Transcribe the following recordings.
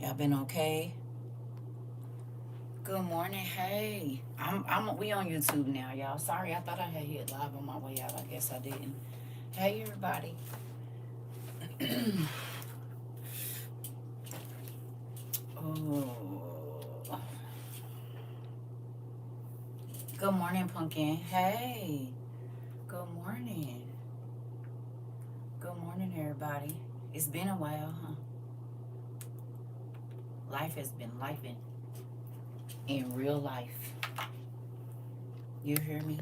Y'all been okay? Good morning. Hey, we on YouTube now, y'all. Sorry, I thought I had hit live on my way out. I guess I didn't. Hey, everybody. Oh, good morning, Pumpkin. Hey, good morning. Good morning, everybody. It's been a while, huh? Life has been lifing in real life. You hear me?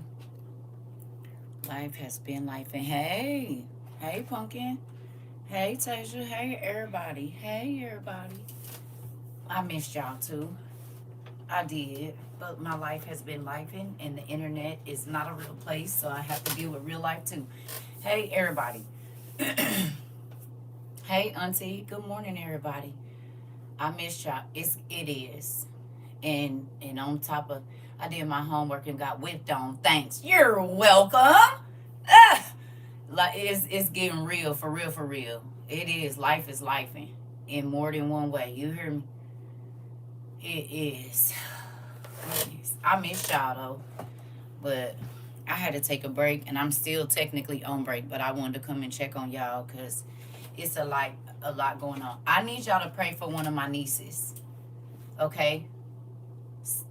Life has been life. And hey, Pumpkin. Hey, Tasia. Hey, everybody. Hey, everybody. I missed y'all too. I did. But my life has been lifing, and the internet is not a real place, so I have to deal with real life too. Hey, everybody. Hey, Auntie. Good morning, everybody. I missed y'all. It is. And on top of, I did my homework and got whipped on. Thanks. You're welcome. Ah, like it's getting real for real for real. It is. Life is lifing in more than one way. You hear me? It is. It is. I miss y'all though, but I had to take a break, and I'm still technically on break. But I wanted to come and check on y'all because it's a lot going on. I need y'all to pray for one of my nieces. Okay,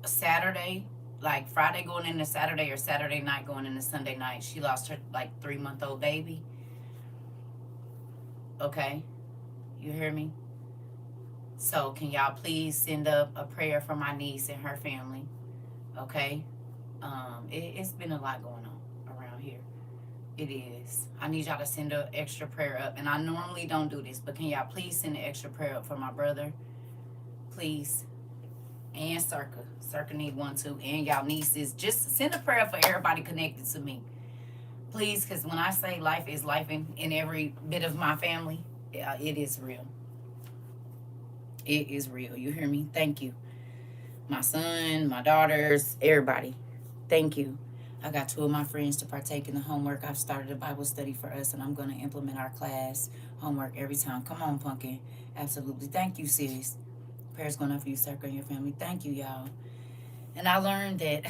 Saturday, like Friday going into Saturday or Saturday night going into Sunday night, she lost her like 3-month-old baby. Okay, you hear me? So can y'all please send up a prayer for my niece and her family? Okay, it's been a lot going on around here. It is. I need y'all to send an extra prayer up, and I normally don't do this, but can y'all please send an extra prayer up for my brother, please? And CERCA. CERCA need one too. And y'all nieces. Just send a prayer for everybody connected to me. Please, because when I say life is life in every bit of my family, it is real. It is real. You hear me? Thank you. My son, my daughters, everybody. Thank you. I got 2 of my friends to partake in the homework. I've started a Bible study for us, and I'm going to implement our class homework every time. Come on, Pumpkin. Absolutely. Thank you, sis. Prayers going up for you, Circle, and your family. Thank you, y'all. And I learned that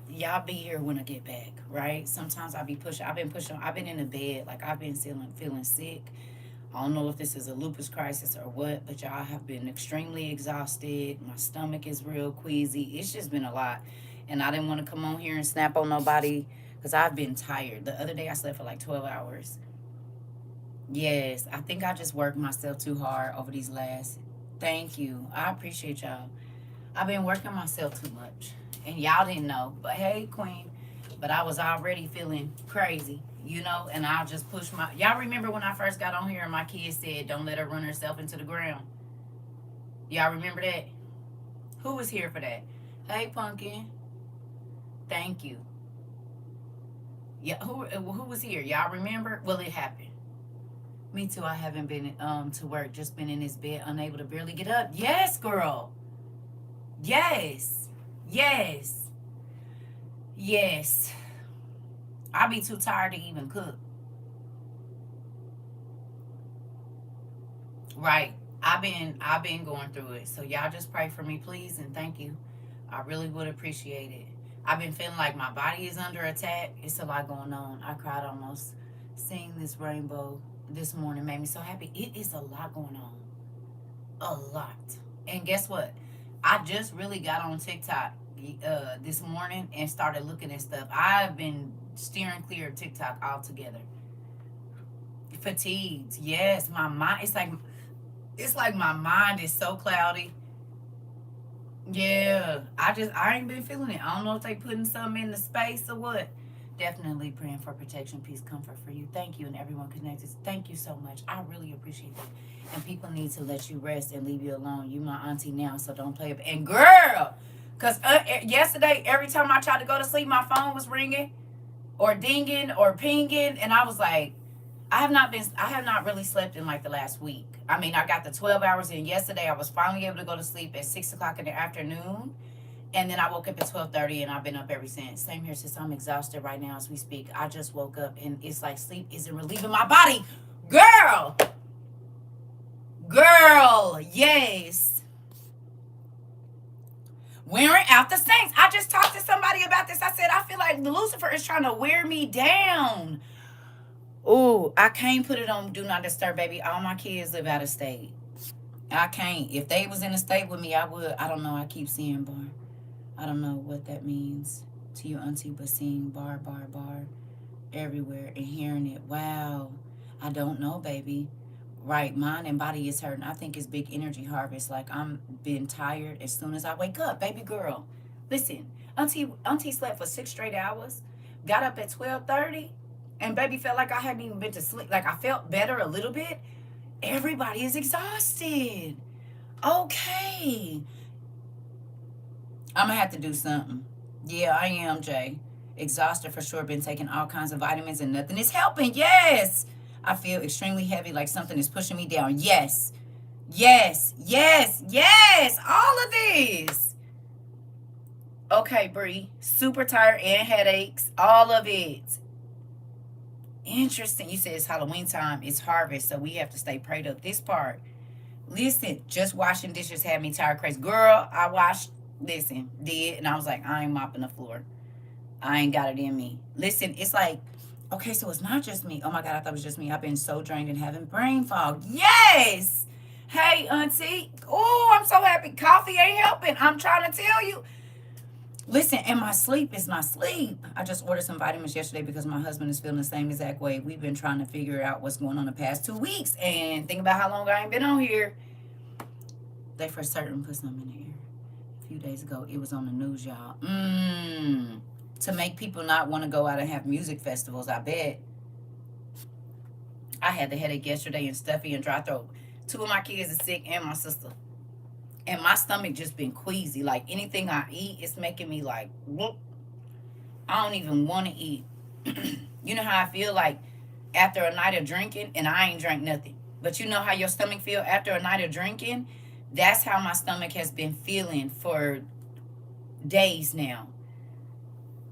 y'all be here when I get back, right? Sometimes I'll be pushing. I've been in the bed. Like, I've been feeling sick. I don't know if this is a lupus crisis or what, but y'all have been extremely exhausted. My stomach is real queasy. It's just been a lot. And I didn't want to come on here and snap on nobody because I've been tired. The other day I slept for like 12 hours. Yes, I think I just worked myself too hard over these last. Thank you. I appreciate y'all. I've been working myself too much. And y'all didn't know. But hey, Queen. But I was already feeling crazy, and I'll just push my. Y'all remember when I first got on here and my kid said, don't let her run herself into the ground? Y'all remember that? Who was here for that? Hey, Pumpkin. Thank you. Yeah, who was here? Y'all remember? Well, it happened. Me too. I haven't been to work, just been in this bed, unable to barely get up. Yes, girl. Yes. Yes. Yes. I'll be too tired to even cook. Right. I've been going through it. So y'all just pray for me, please, and thank you. I really would appreciate it. I've been feeling like my body is under attack. It's a lot going on. I cried almost. Seeing this rainbow this morning made me so happy. It is a lot going on. A lot. And guess what? I just really got on TikTok this morning and started looking at stuff. I've been steering clear of TikTok altogether. Fatigued. Yes, my mind. It's like my mind is so cloudy. Yeah, I ain't been feeling it. I don't know if they putting something in the space or what. Definitely praying for protection, peace, comfort for you. Thank you and everyone connected. Thank you so much. I really appreciate that. And people need to let you rest and leave you alone. You my auntie now, so don't play it. And girl, cause yesterday every time I tried to go to sleep, my phone was ringing or dinging or pinging, and I was like, I have not really slept in like the last week. I mean, I got the 12 hours in yesterday. I was finally able to go to sleep at 6 o'clock in the afternoon. And then I woke up at 12:30 and I've been up ever since. Same here, since I'm exhausted right now as we speak. I just woke up and it's like sleep isn't relieving my body. Girl! Girl, yes. Wearing out the saints. I just talked to somebody about this. I said, I feel like Lucifer is trying to wear me down. Oh, I can't put it on Do Not Disturb, baby. All my kids live out of state. I can't. If they was in a state with me, I would. I don't know. I keep seeing bar. I don't know what that means to you, auntie, but seeing bar, bar, bar everywhere and hearing it. Wow. I don't know, baby. Right, mind and body is hurting. I think it's big energy harvest. Like I'm being tired as soon as I wake up, baby girl. Listen, auntie slept for 6 straight hours, got up at 12:30, and baby felt like I hadn't even been to sleep. Like I felt better a little bit. Everybody is exhausted. Okay, I'm gonna have to do something. Yeah, I am, Jay. Exhausted for sure. Been taking all kinds of vitamins and nothing is helping. Yes. I feel extremely heavy, like something is pushing me down. Yes. Yes. Yes. Yes. All of this. Okay, Bree. Super tired and headaches. All of it. Interesting. You said it's Halloween time. It's harvest, so we have to stay prayed up. This part. Listen, just washing dishes had me tired crazy. Girl, I washed, listen, did, and I was like, I ain't mopping the floor. I ain't got it in me. Listen, it's like, okay, so it's not just me. Oh my God, I thought it was just me. I've been so drained and having brain fog. Yes! Hey, auntie. Oh, I'm so happy. Coffee ain't helping. I'm trying to tell you. Listen, and my sleep is my sleep. I just ordered some vitamins yesterday because my husband is feeling the same exact way. We've been trying to figure out what's going on the past 2 weeks. And think about how long I ain't been on here. They for certain put something in the air. A few days ago, it was on the news, y'all. To make people not want to go out and have music festivals, I bet. I had the headache yesterday and stuffy and dry throat. Two of my kids are sick and my sister. And my stomach just been queasy. Like anything I eat, it's making me like, whoop. I don't even want to eat. You know how I feel like after a night of drinking, and I ain't drank nothing. But you know how your stomach feel after a night of drinking? That's how my stomach has been feeling for days now.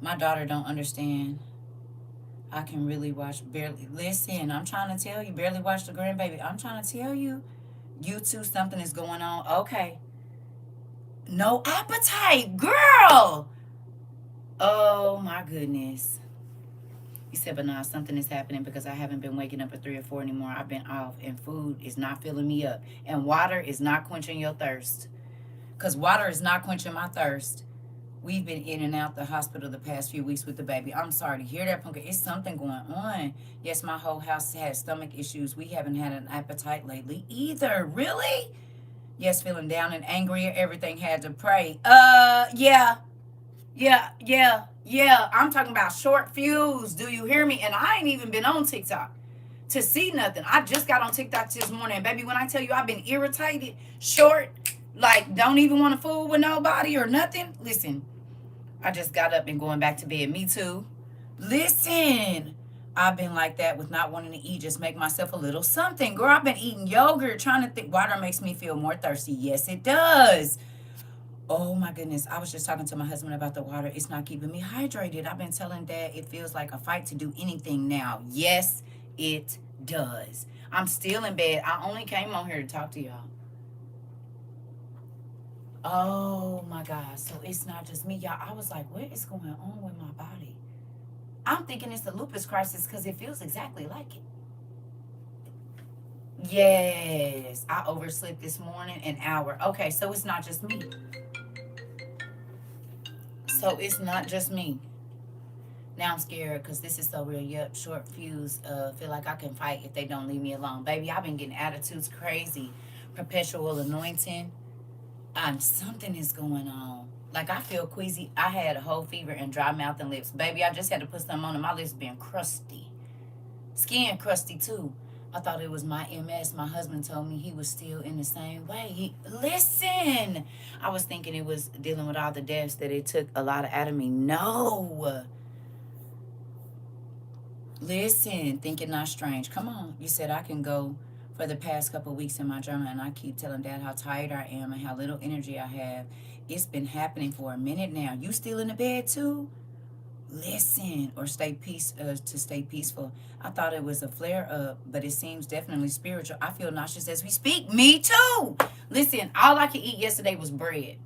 My daughter don't understand. I can really watch barely. Listen, I'm trying to tell you, barely watch the grandbaby. I'm trying to tell you, you too, something is going on. Okay. No appetite, girl. Oh my goodness. You said, but nah, something is happening because I haven't been waking up at 3 or 4 anymore. I've been off, and food is not filling me up. And water is not quenching your thirst. Because water is not quenching my thirst. We've been in and out the hospital the past few weeks with the baby. I'm sorry to hear that, Punka. It's something going on. Yes, my whole house had stomach issues. We haven't had an appetite lately either. Really? Yes, feeling down and angry. Everything had to pray. Yeah. Yeah. I'm talking about short fuse. Do you hear me? And I ain't even been on TikTok to see nothing. I just got on TikTok this morning. Baby, when I tell you I've been irritated, short, like don't even want to fool with nobody or nothing. Listen, I just got up and going back to bed. Me too. Listen, I've been like that with not wanting to eat. Just make myself a little something. Girl, I've been eating yogurt, trying to think. Water makes me feel more thirsty. Yes, it does. Oh my goodness. I was just talking to my husband about the water. It's not keeping me hydrated. I've been telling Dad it feels like a fight to do anything now. Yes, it does. I'm still in bed. I only came on here to talk to y'all. Oh my God. So it's not just me, y'all. I was like, what is going on with my body? I'm thinking it's the lupus crisis because it feels exactly like it. Yes. I overslept this morning an hour. Okay, so it's not just me. So it's not just me. Now I'm scared because this is so real. Yep, short fuse. Feel like I can fight if they don't leave me alone. Baby, I've been getting attitudes crazy. Perpetual anointing. Something is going on. Like I feel queasy. I had a whole fever and dry mouth and lips. Baby, I just had to put something on and my lips being crusty. Skin crusty too. I thought it was my MS. My husband told me he was still in the same way. Listen, I was thinking it was dealing with all the deaths that it took a lot out of me. No. Listen, thinking not strange. Come on. You said I can go for the past couple of weeks in my journal, and I keep telling Dad how tired I am and how little energy I have. It's been happening for a minute now. You still in the bed too? Listen, or to stay peaceful. I thought it was a flare up, but it seems definitely spiritual. I feel nauseous as we speak. Me too. Listen, all I could eat yesterday was bread.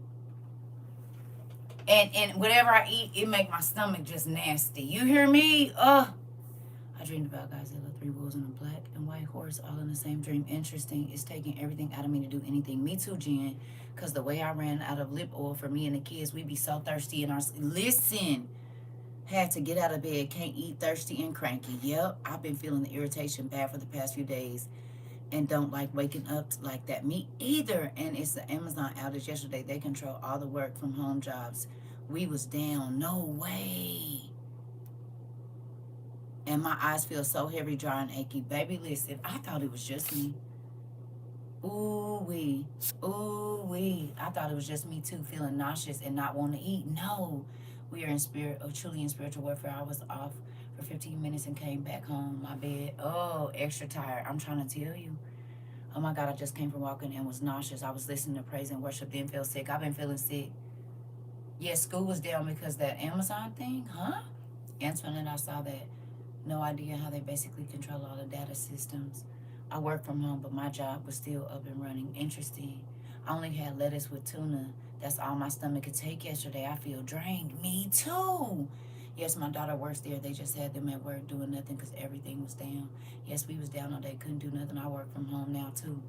And whatever I eat, it make my stomach just nasty. You hear me? I dreamed about Godzilla, three wolves, and a black and white horse all in the same dream. Interesting. It's taking everything out of me to do anything. Me too, Jen. Because the way I ran out of lip oil for me and the kids, we be so thirsty in our... Listen. Had to get out of bed. Can't eat, thirsty and cranky. Yep. I've been feeling the irritation bad for the past few days. And don't like waking up like that. Me either. And it's the Amazon outage yesterday. They control all the work from home jobs. We was down. No way. And my eyes feel so heavy, dry, and achy. Baby, listen, I thought it was just me. Ooh-wee. Ooh-wee. I thought it was just me, too, feeling nauseous and not wanting to eat. No. We are in spirit, truly in spiritual warfare. I was off for 15 minutes and came back home. My bed, extra tired. I'm trying to tell you. Oh, my God, I just came from walking and was nauseous. I was listening to praise and worship, didn't feel sick. I've been feeling sick. Yes, school was down because that Amazon thing, huh? Antoinette, I saw that. No idea how they basically control all the data systems. I work from home, but my job was still up and running. Interesting. I only had lettuce with tuna. That's all my stomach could take yesterday. I feel drained. Me too. Yes, my daughter works there. They just had them at work doing nothing because everything was down. Yes, we was down all day. Couldn't do nothing. I work from home now too.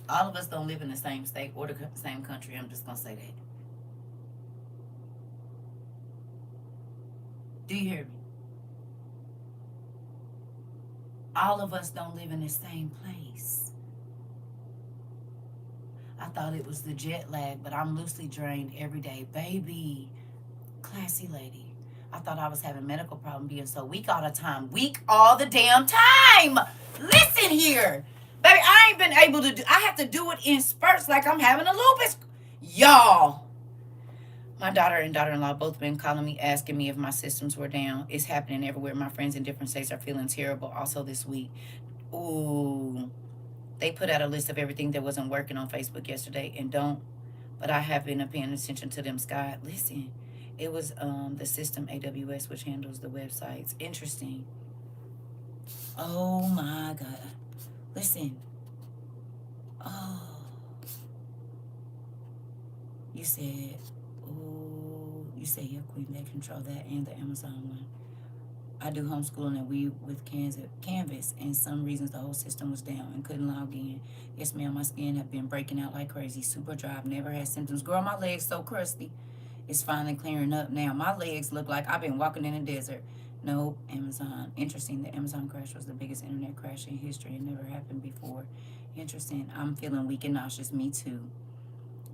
All of us don't live in the same state or the same country. I'm just going to say that. Do you hear me? All of us don't live in the same place. I thought it was the jet lag, but I'm loosely drained every day. Baby, classy lady. I thought I was having medical problem being so weak all the time. Weak all the damn time. Listen here. Baby, I ain't been able to do, I have to do it in spurts like I'm having a lupus. Y'all. My daughter and daughter-in-law both been calling me, asking me if my systems were down. It's happening everywhere. My friends in different states are feeling terrible also this week. Ooh. They put out a list of everything that wasn't working on Facebook yesterday and but I have been paying attention to them, Scott. Listen, it was the system AWS, which handles the websites. Interesting. Oh my God. Listen. Oh. You said, yeah, Queen, they control that and the Amazon one. I do homeschooling and we with Canvas, and some reasons the whole system was down and couldn't log in. Yes, ma'am, my skin have been breaking out like crazy, super dry. I've never had symptoms. Girl, my legs so crusty. It's finally clearing up now. My legs look like I've been walking in a desert. No, Amazon. Interesting. The Amazon crash was the biggest internet crash in history. It never happened before. Interesting. I'm feeling weak and nauseous. Me too.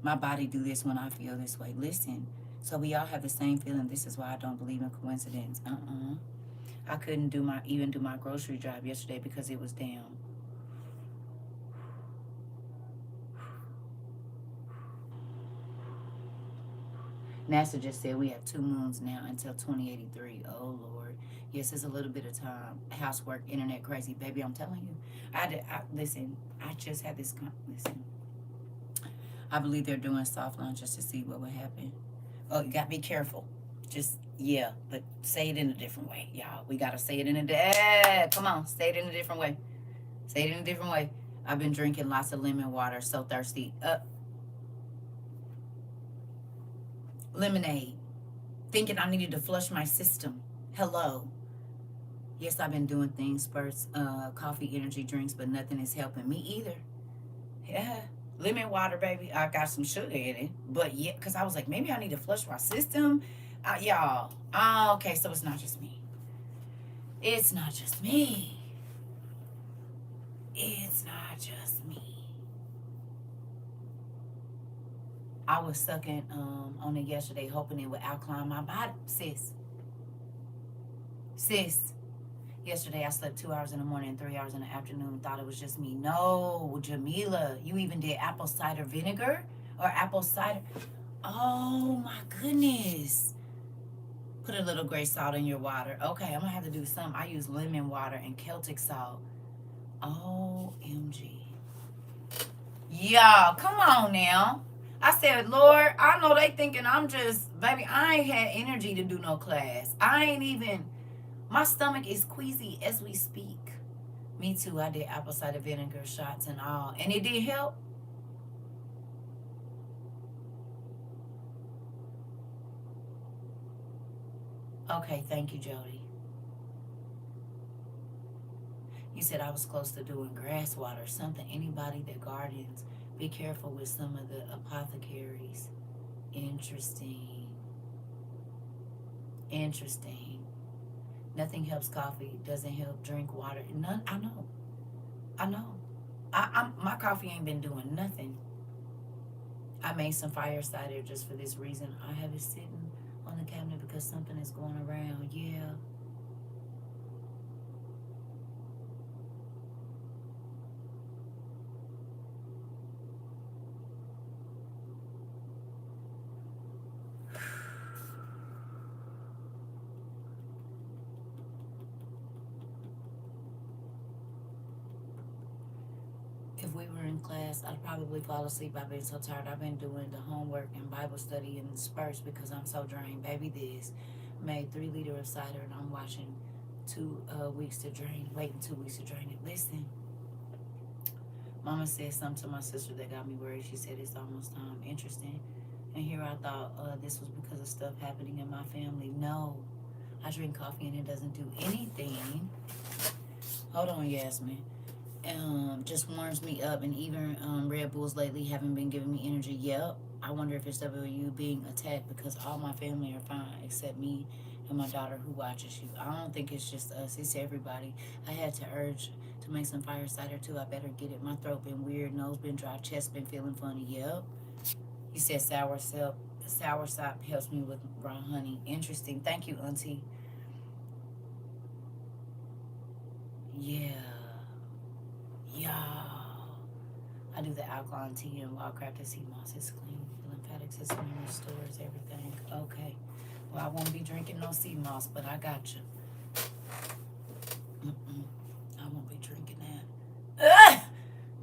My body do this when I feel this way. Listen. So we all have the same feeling. This is why I don't believe in coincidence. I couldn't even do my grocery drive yesterday because it was down. NASA just said we have 2 moons now until 2083. Oh, Lord. Yes, it's a little bit of time. Housework, internet crazy. Baby, I'm telling you. Listen, I just had this... Listen. I believe they're doing soft launches to see what would happen. Oh, you got to be careful. Just, yeah, but say it in a different way, y'all. We got to say it in come on, say it in a different way. Say it in a different way. I've been drinking lots of lemon water, so thirsty. Lemonade. Thinking I needed to flush my system. Hello. Yes, I've been doing things, spurts, coffee, energy drinks, but nothing is helping me either. Yeah. Lemon water, baby. I got some sugar in it. But yeah, because I was like, maybe I need to flush my system. Y'all. Okay, so it's not just me. It's not just me. It's not just me. I was sucking on it yesterday, hoping it would alkaline my body. Sis. Yesterday I slept 2 hours in the morning and 3 hours in the afternoon. Thought it was just me. No, Jamila, you even did apple cider vinegar or apple cider. Oh my goodness. Put a little gray salt in your water. Okay, I'm gonna have to do some. I use lemon water and Celtic salt. OMG. Y'all, come on now. I said, Lord, I know they thinking I'm just, baby, I ain't had energy to do no class. I ain't even, my stomach is queasy as we speak. Me too. I did apple cider vinegar shots and all. And it did help. Okay, thank you, Jody. You said I was close to doing grass water, something anybody that gardens. Be careful with some of the apothecaries. Interesting. Interesting. Nothing helps coffee. Doesn't help drink water. None. I know. I know. My coffee ain't been doing nothing. I made some fire cider just for this reason. I have it sitting on the cabinet because something is going around. Yeah. If we were in class, I'd probably fall asleep. I've been so tired. I've been doing the homework and Bible study in spurts because I'm so drained. Baby, this made 3 liters of cider and I'm watching 2 weeks to drain. Waiting 2 weeks to drain it. Listen, Mama said something to my sister that got me worried. She said it's almost time. Interesting. And here I thought this was because of stuff happening in my family. No, I drink coffee and it doesn't do anything. Hold on, Yasmin. Just warms me up, and even Red Bulls lately haven't been giving me energy. Yep. I wonder if it's W being attacked because all my family are fine except me and my daughter who watches you. I don't think it's just us, it's everybody. I had to urge to make some fire cider too. I better get it. My throat been weird, nose been dry, chest been feeling funny. Yep. He said sour sop helps me with raw honey. Interesting. Thank you, Auntie. Yeah. Y'all. I do the alkaline tea and wild crafted sea moss. It's clean. The lymphatic system restores everything. Okay. Well, I won't be drinking no sea moss, but I got you. I won't be drinking that. Ugh!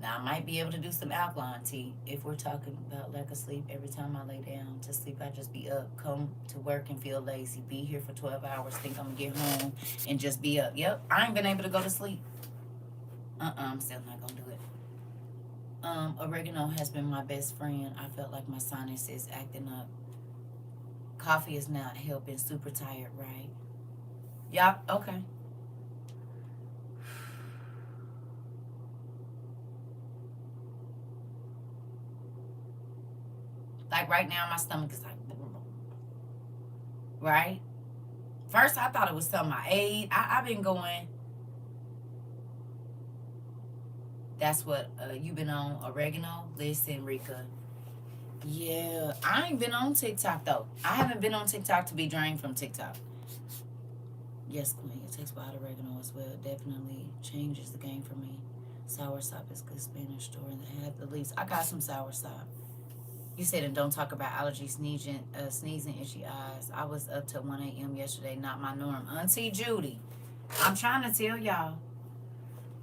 Now, I might be able to do some alkaline tea if we're talking about lack of sleep. Every time I lay down to sleep, I just be up, come to work and feel lazy, be here for 12 hours, think I'm going to get home and just be up. Yep, I ain't been able to go to sleep. I'm still not going to do it. Oregano has been my best friend. I felt like my sinus is acting up. Coffee is not helping. Super tired, right? Yup, okay. Like right now, my stomach is like, right? First, I thought it was something I ate. I've been going. That's what you been on oregano. Listen, Rika. Yeah, I ain't been on TikTok though. I haven't been on TikTok to be drained from TikTok. Yes, Queen. It takes wild oregano as well. It definitely changes the game for me. Sour sop is good Spanish store and they have the least. I got some sour sop. You said and don't talk about allergies, sneezing, itchy eyes. I was up till 1 a.m. yesterday, not my norm. Auntie Judy, I'm trying to tell y'all.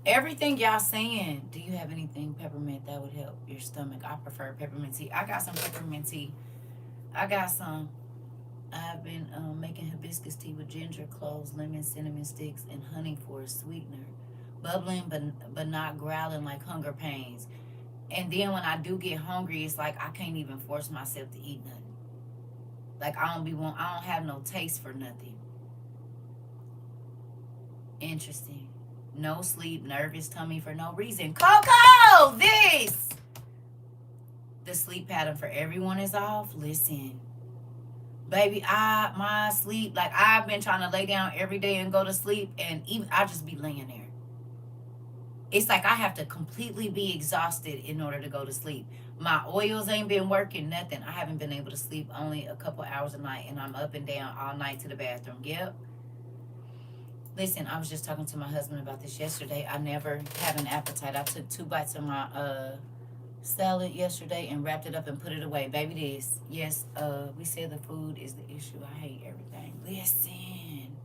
Everything y'all saying, do you have anything peppermint that would help your stomach? I prefer peppermint tea. I got some peppermint tea. I got some. I've been making hibiscus tea with ginger, cloves, lemon, cinnamon sticks, and honey for a sweetener. Bubbling, but not growling like hunger pains. And then when I do get hungry, it's like I can't even force myself to eat nothing. Like I don't have no taste for nothing. Interesting. No sleep, nervous tummy for no reason. Coco, this. The sleep pattern for everyone is off. Listen, baby, my sleep, like I've been trying to lay down every day and go to sleep, and even I just be laying there. It's like I have to completely be exhausted in order to go to sleep. My oils ain't been working, nothing. I haven't been able to sleep only a couple hours a night, and I'm up and down all night to the bathroom. Yep. Listen, I was just talking to my husband about this yesterday. I never have an appetite. I took 2 bites of my salad yesterday and wrapped it up and put it away. Baby, this. Yes, we said the food is the issue. I hate everything. Listen,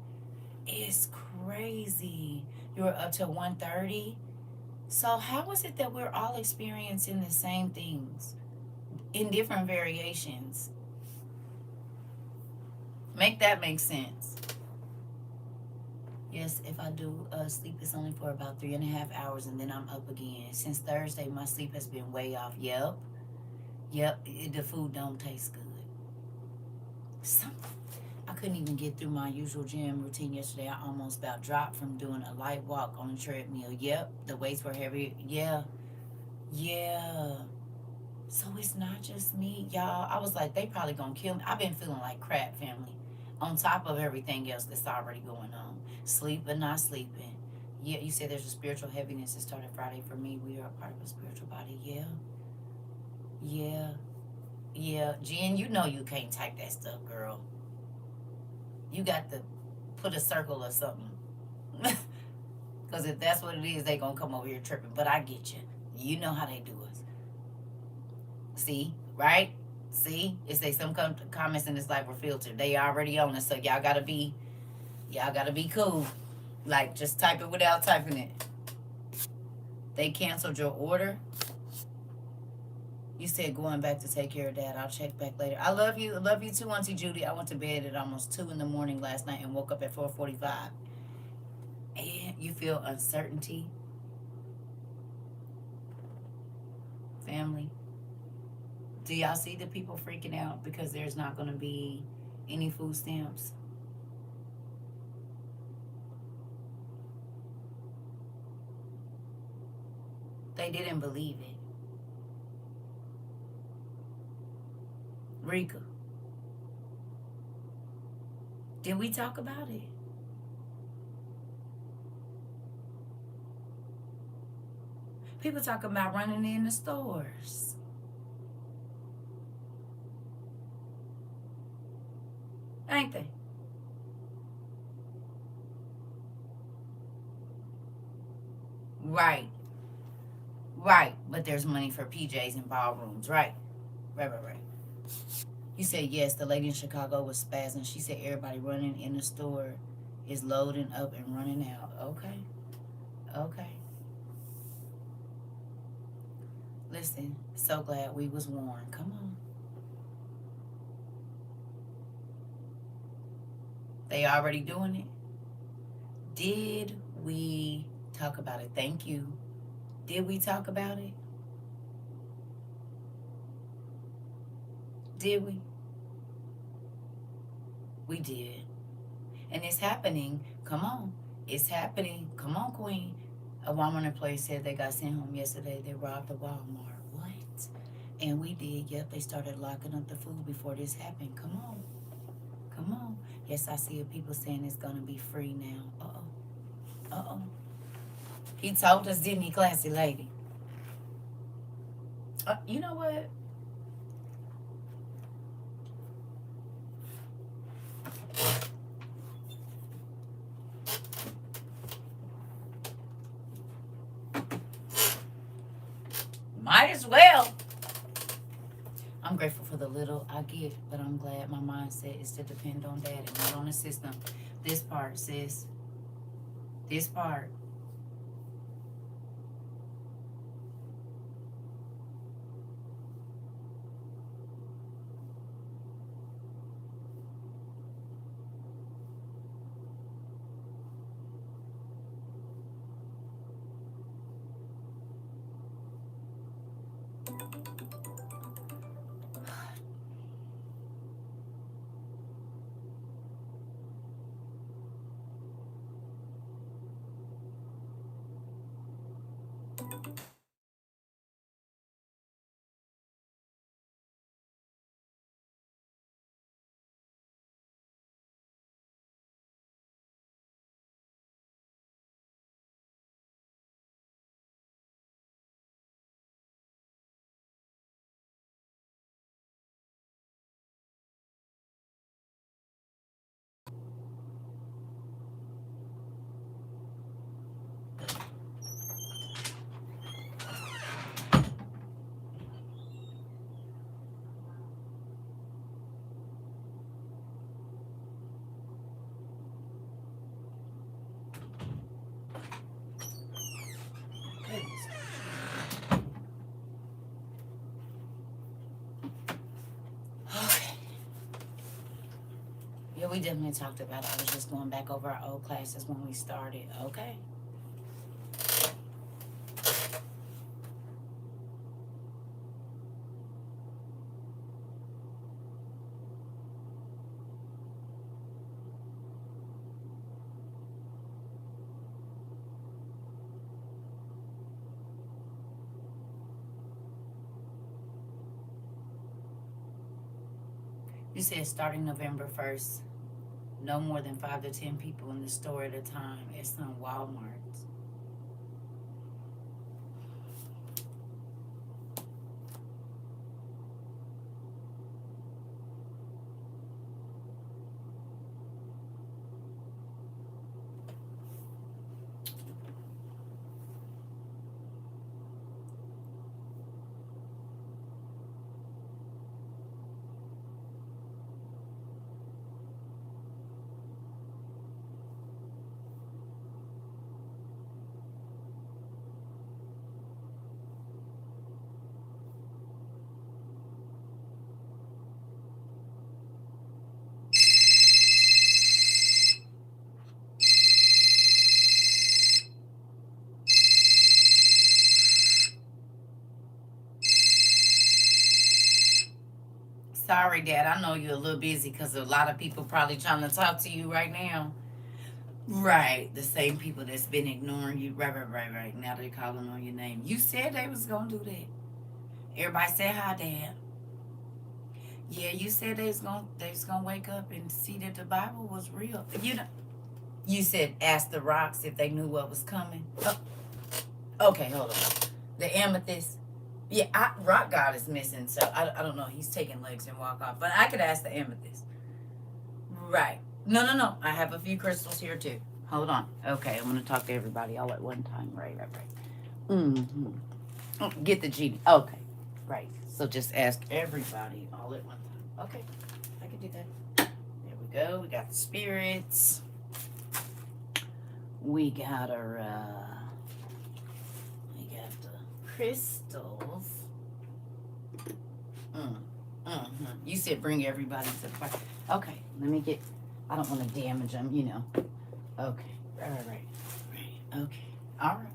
it's crazy. You were up till 1:30. So how is it that we're all experiencing the same things? in different variations. Make that make sense. Yes, if I do sleep, it's only for about 3.5 hours, and then I'm up again. Since Thursday, my sleep has been way off. Yep. The food don't taste good. Something. I couldn't even get through my usual gym routine yesterday. I almost about dropped from doing a light walk on a treadmill. Yep, the weights were heavy. Yeah. So it's not just me, y'all. I was like, they probably gonna kill me. I've been feeling like crap, family. On top of everything else that's already going on. Sleep but not sleeping. Yeah, you said there's a spiritual heaviness that started Friday for me. We are a part of a spiritual body. Yeah. Jen, you know you can't type that stuff, girl. You got to put a circle or something. Because if that's what it is, they gonna come over here tripping. But I get you. You know how they do us. See, right? See, it say some comments in this life were filtered. They already on it, so y'all gotta be cool. Like, just type it without typing it. They canceled your order. You said going back to take care of Dad. I'll check back later. I love you. I love you too, Auntie Judy. I went to bed at almost 2 in the morning last night and woke up at 4:45. And you feel uncertainty, family. Do y'all see the people freaking out because there's not going to be any food stamps? They didn't believe it. Rika, did we talk about it? People talking about running in the stores. Ain't they? Right. Right. But there's money for PJs and ballrooms. Right. You said yes, the lady in Chicago was spazzing. She said everybody running in the store is loading up and running out. Okay. Listen, so glad we was warned. Come on. They already doing it. Did we talk about it? Thank you. Did we talk about it? Did we? We did. And it's happening. Come on. It's happening. Come on, Queen. A Walmart employee said they got sent home yesterday. They robbed a Walmart. What? And we did. Yep, they started locking up the food before this happened. Come on. Come on. Yes, I see people saying it's going to be free now. Uh-oh. He told us, didn't he, classy lady? You know what? Might as well. I'm grateful for the little I get, but I'm glad my mindset is to depend on Daddy, not on the system. This part, sis. This part. We definitely talked about it. I was just going back over our old classes when we started. Okay. You said starting November 1st, no more than 5 to 10 people in the store at a time at some Walmarts. Sorry, Dad. I know you're a little busy because a lot of people probably trying to talk to you right now. Right. The same people that's been ignoring you. Right. Now they're calling on your name. You said they was going to do that. Everybody say hi, Dad. Yeah, you said they was gonna wake up and see that the Bible was real. You said ask the rocks if they knew what was coming. Oh, okay, hold on. The amethyst. Yeah, rock god is missing, so I don't know. He's taking legs and walk off, but I could ask the amethyst. Right. No. I have a few crystals here too. Hold on. Okay, I'm gonna talk to everybody all at one time. Right. Mm-hmm. Oh, get the genie. Okay. Right. So just ask everybody all at one time. Okay. I can do that. There we go. We got the spirits. We got our we got the crystals. You said bring everybody to the party. Okay, let me get, I don't want to damage them, you know. Okay. Right. Okay. All right.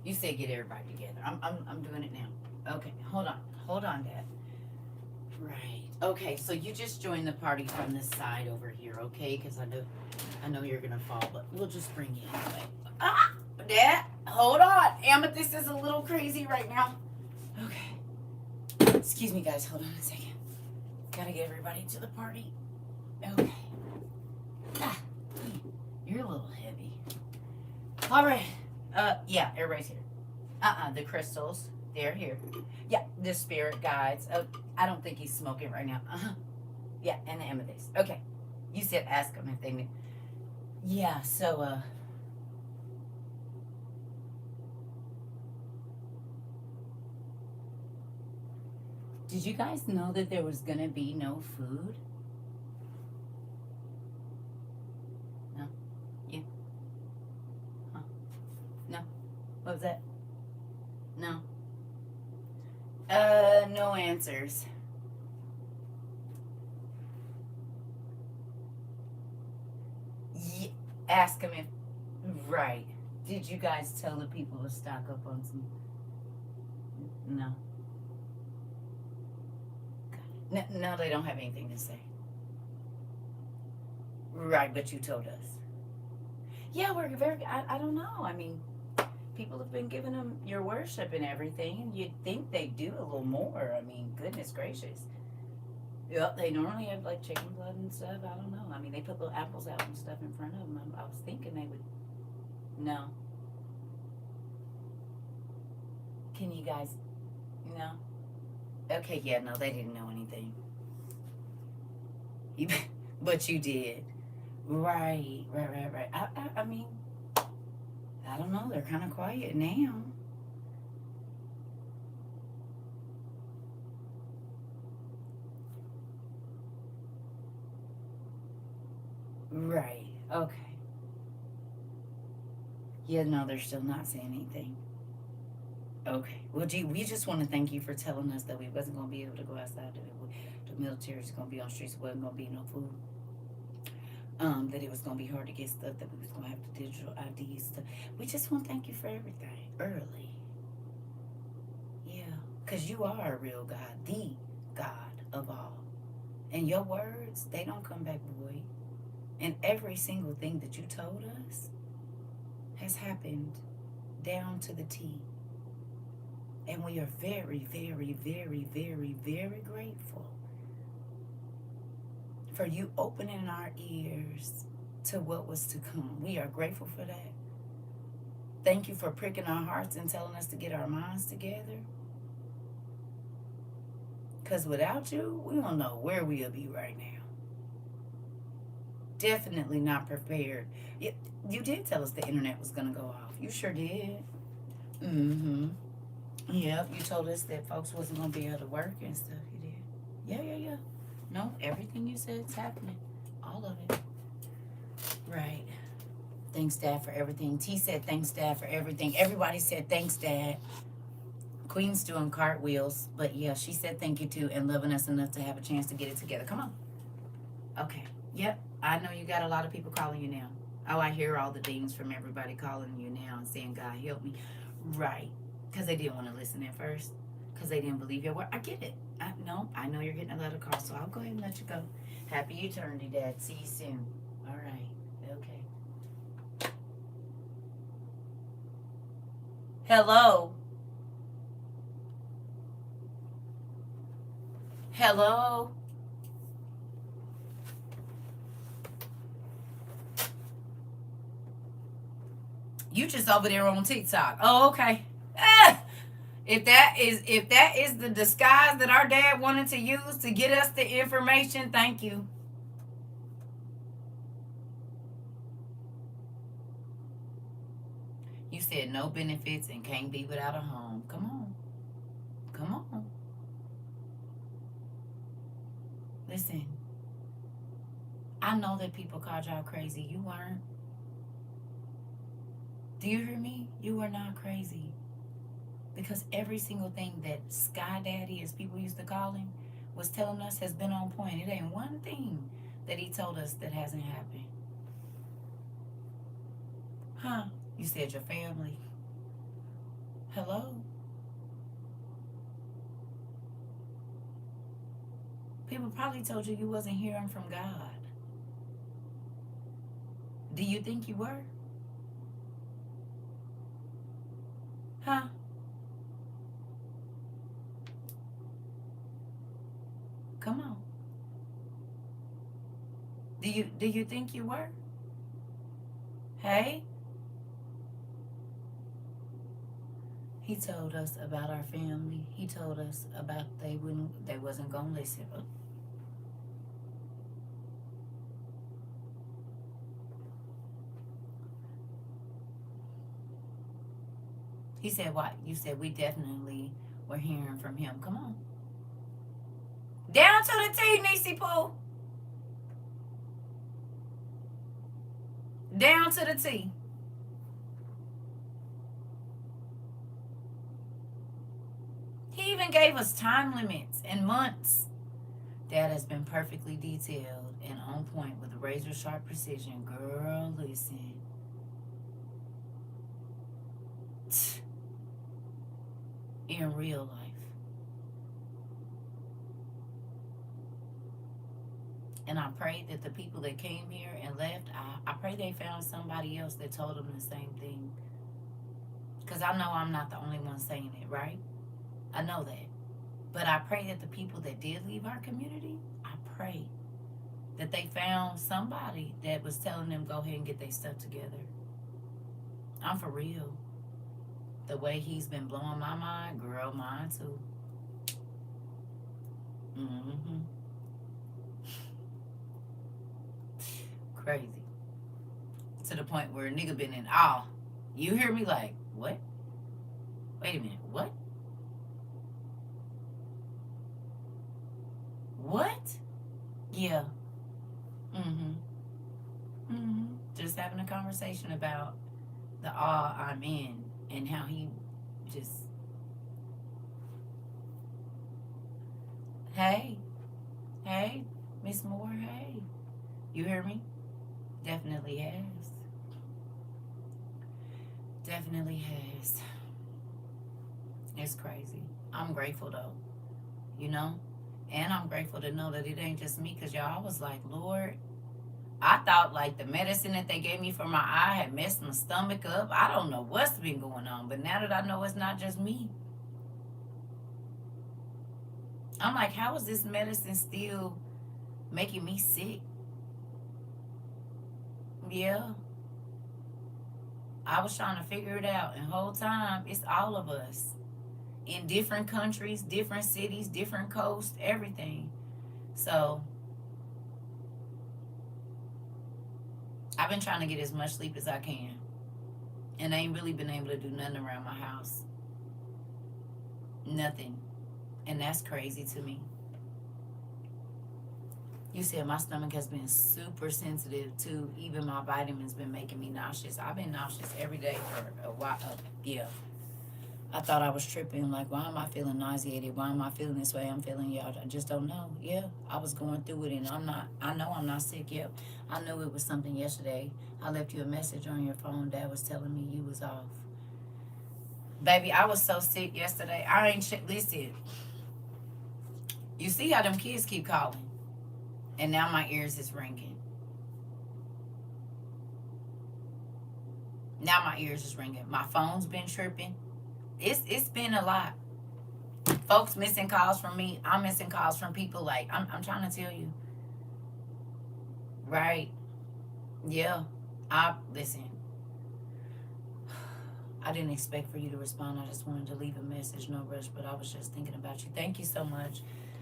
You said get everybody together. I'm doing it now. Okay. Hold on, Dad. Right. Okay. So you just joined the party from this side over here, okay? Because I know you're gonna fall, but we'll just bring you anyway. Dad, hold on. Amethyst is a little crazy right now. Okay. Excuse me, guys. Hold on a second. Gotta get everybody to the party. Okay. You're a little heavy. All right. Yeah, everybody's here. The crystals, they're here. Yeah, the spirit guides. Oh, I don't think he's smoking right now. Yeah, and the amethyst. Okay. You said ask them if they knew. Yeah, so, did you guys know that there was gonna be no food? No? Yeah? Huh? No? What was that? No? No answers. Ask them if, right. Did you guys tell the people to stock up on some? No. No, they don't have anything to say. Right, but you told us. Yeah, we're very, I don't know. I mean, people have been giving them your worship and everything, and you'd think they'd do a little more. I mean, goodness gracious. Yep, they normally have like chicken blood and stuff. I don't know. I mean, they put little apples out and stuff in front of them. I was thinking they would. No. Can you guys? No. Okay, yeah, no, they didn't know anything. But you did. Right. I mean, I don't know. They're kind of quiet now. Right. Okay. Yeah, no, they're still not saying anything. Okay. Well, gee, we just want to thank you for telling us that we wasn't going to be able to go outside. The military's going to be on streets. Wasn't going to be no food. That it was gonna be hard to get stuff, that we was gonna have the digital ID stuff. We just want to thank you for everything early. Yeah, because you are a real God, the God of all. And your words, they don't come back void. And every single thing that you told us has happened down to the T. And we are very, very, very, very, very grateful for you opening our ears to what was to come. We are grateful for that. Thank you for pricking our hearts and telling us to get our minds together. Because without you, we don't know where we'll be right now. Definitely not prepared. You did tell us the internet was going to go off. You sure did. Mm-hmm. Yep, you told us that folks wasn't going to be able to work and stuff. You did. Yeah. No, everything you said is happening. All of it. Right. Thanks, Dad, for everything. T said, thanks, Dad, for everything. Everybody said, thanks, Dad. Queen's doing cartwheels. But yeah, she said thank you too, and loving us enough to have a chance to get it together. Come on. Okay. Yep. I know you got a lot of people calling you now. Oh, I hear all the dings from everybody calling you now and saying, God, help me. Right. Because they didn't want to listen at first. Because they didn't believe your word. I get it. I know you're getting a lot of calls, so I'll go ahead and let you go. Happy eternity, Dad. See you soon. All right. Okay. Hello. Hello. You just over there on TikTok. Oh, okay. Ah, if that is the disguise that our dad wanted to use to get us the information, thank you. You said no benefits and can't be without a home. Come on. Come on. Listen, I know that people called y'all crazy. You weren't. Do you hear me? You were not crazy. Because every single thing that Sky Daddy, as people used to call him, was telling us has been on point. It ain't one thing that he told us that hasn't happened. Huh? You said your family. Hello? People probably told you wasn't hearing from God. Do you think you were? Huh? Come on. Do you think you were? Hey? He told us about our family. He told us about they wasn't gonna listen. He said what? You said we definitely were hearing from him. Come on. Down to the T, Niecy Pooh. Down to the T. He even gave us time limits and months. That has been perfectly detailed and on point with razor sharp precision. Girl, listen. In real life. And I pray that the people that came here and left, I pray they found somebody else that told them the same thing. Because I know I'm not the only one saying it, right? I know that. But I pray that the people that did leave our community, I pray that they found somebody that was telling them go ahead and get their stuff together. I'm for real. The way he's been blowing my mind, girl, mine too. Mm-hmm. Crazy. To the point where a nigga been in awe. You hear me like, what? Wait a minute, what? What? Yeah. Mm-hmm. Mm-hmm. Just having a conversation about the awe I'm in and how he just, hey, Miss Moore, hey. You hear me? Definitely has. Definitely has. It's crazy. I'm grateful though, you know? And I'm grateful to know that it ain't just me, because y'all, I was like, Lord, I thought like the medicine that they gave me for my eye had messed my stomach up. I don't know what's been going on, but now that I know it's not just me, I'm like, how is this medicine still making me sick? Yeah, I was trying to figure it out, and the whole time it's all of us in different countries, different cities, different coasts, everything. So I've been trying to get as much sleep as I can, and I ain't really been able to do nothing around my house. Nothing. And that's crazy to me. You said my stomach has been super sensitive to even my vitamins been making me nauseous. I've been nauseous every day for a while. Yeah. I thought I was tripping. Like, why am I feeling nauseated? Why am I feeling this way I'm feeling? Y'all, I just don't know. Yeah, I was going through it, and I know I'm not sick yet. I knew it was something yesterday. I left you a message on your phone. Dad was telling me you was off. Baby, I was so sick yesterday. I ain't, listen, you see how them kids keep calling? And now my ears is ringing. Now my ears is ringing. My phone's been tripping. It's been a lot. Folks missing calls from me. I'm missing calls from people. Like, I'm trying to tell you. Right? Yeah. I listen. I didn't expect for you to respond. I just wanted to leave a message, no rush, but I was just thinking about you. Thank you so much.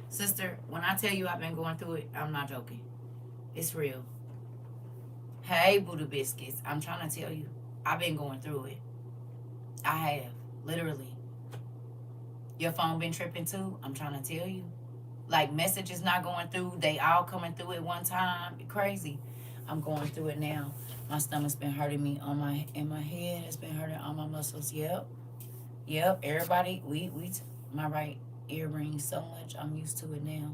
Sister, when I tell you I've been going through it, I'm not joking. It's real. Hey, Buddha Biscuits. I'm trying to tell you. I've been going through it. I have. Literally. Your phone been tripping too? I'm trying to tell you. Like, messages not going through. They all coming through at one time. Crazy. I'm going through it now. My stomach's been hurting me on my head. It's been hurting all my muscles. Yep. Yep. Everybody, my right ear rings so much. I'm used to it now.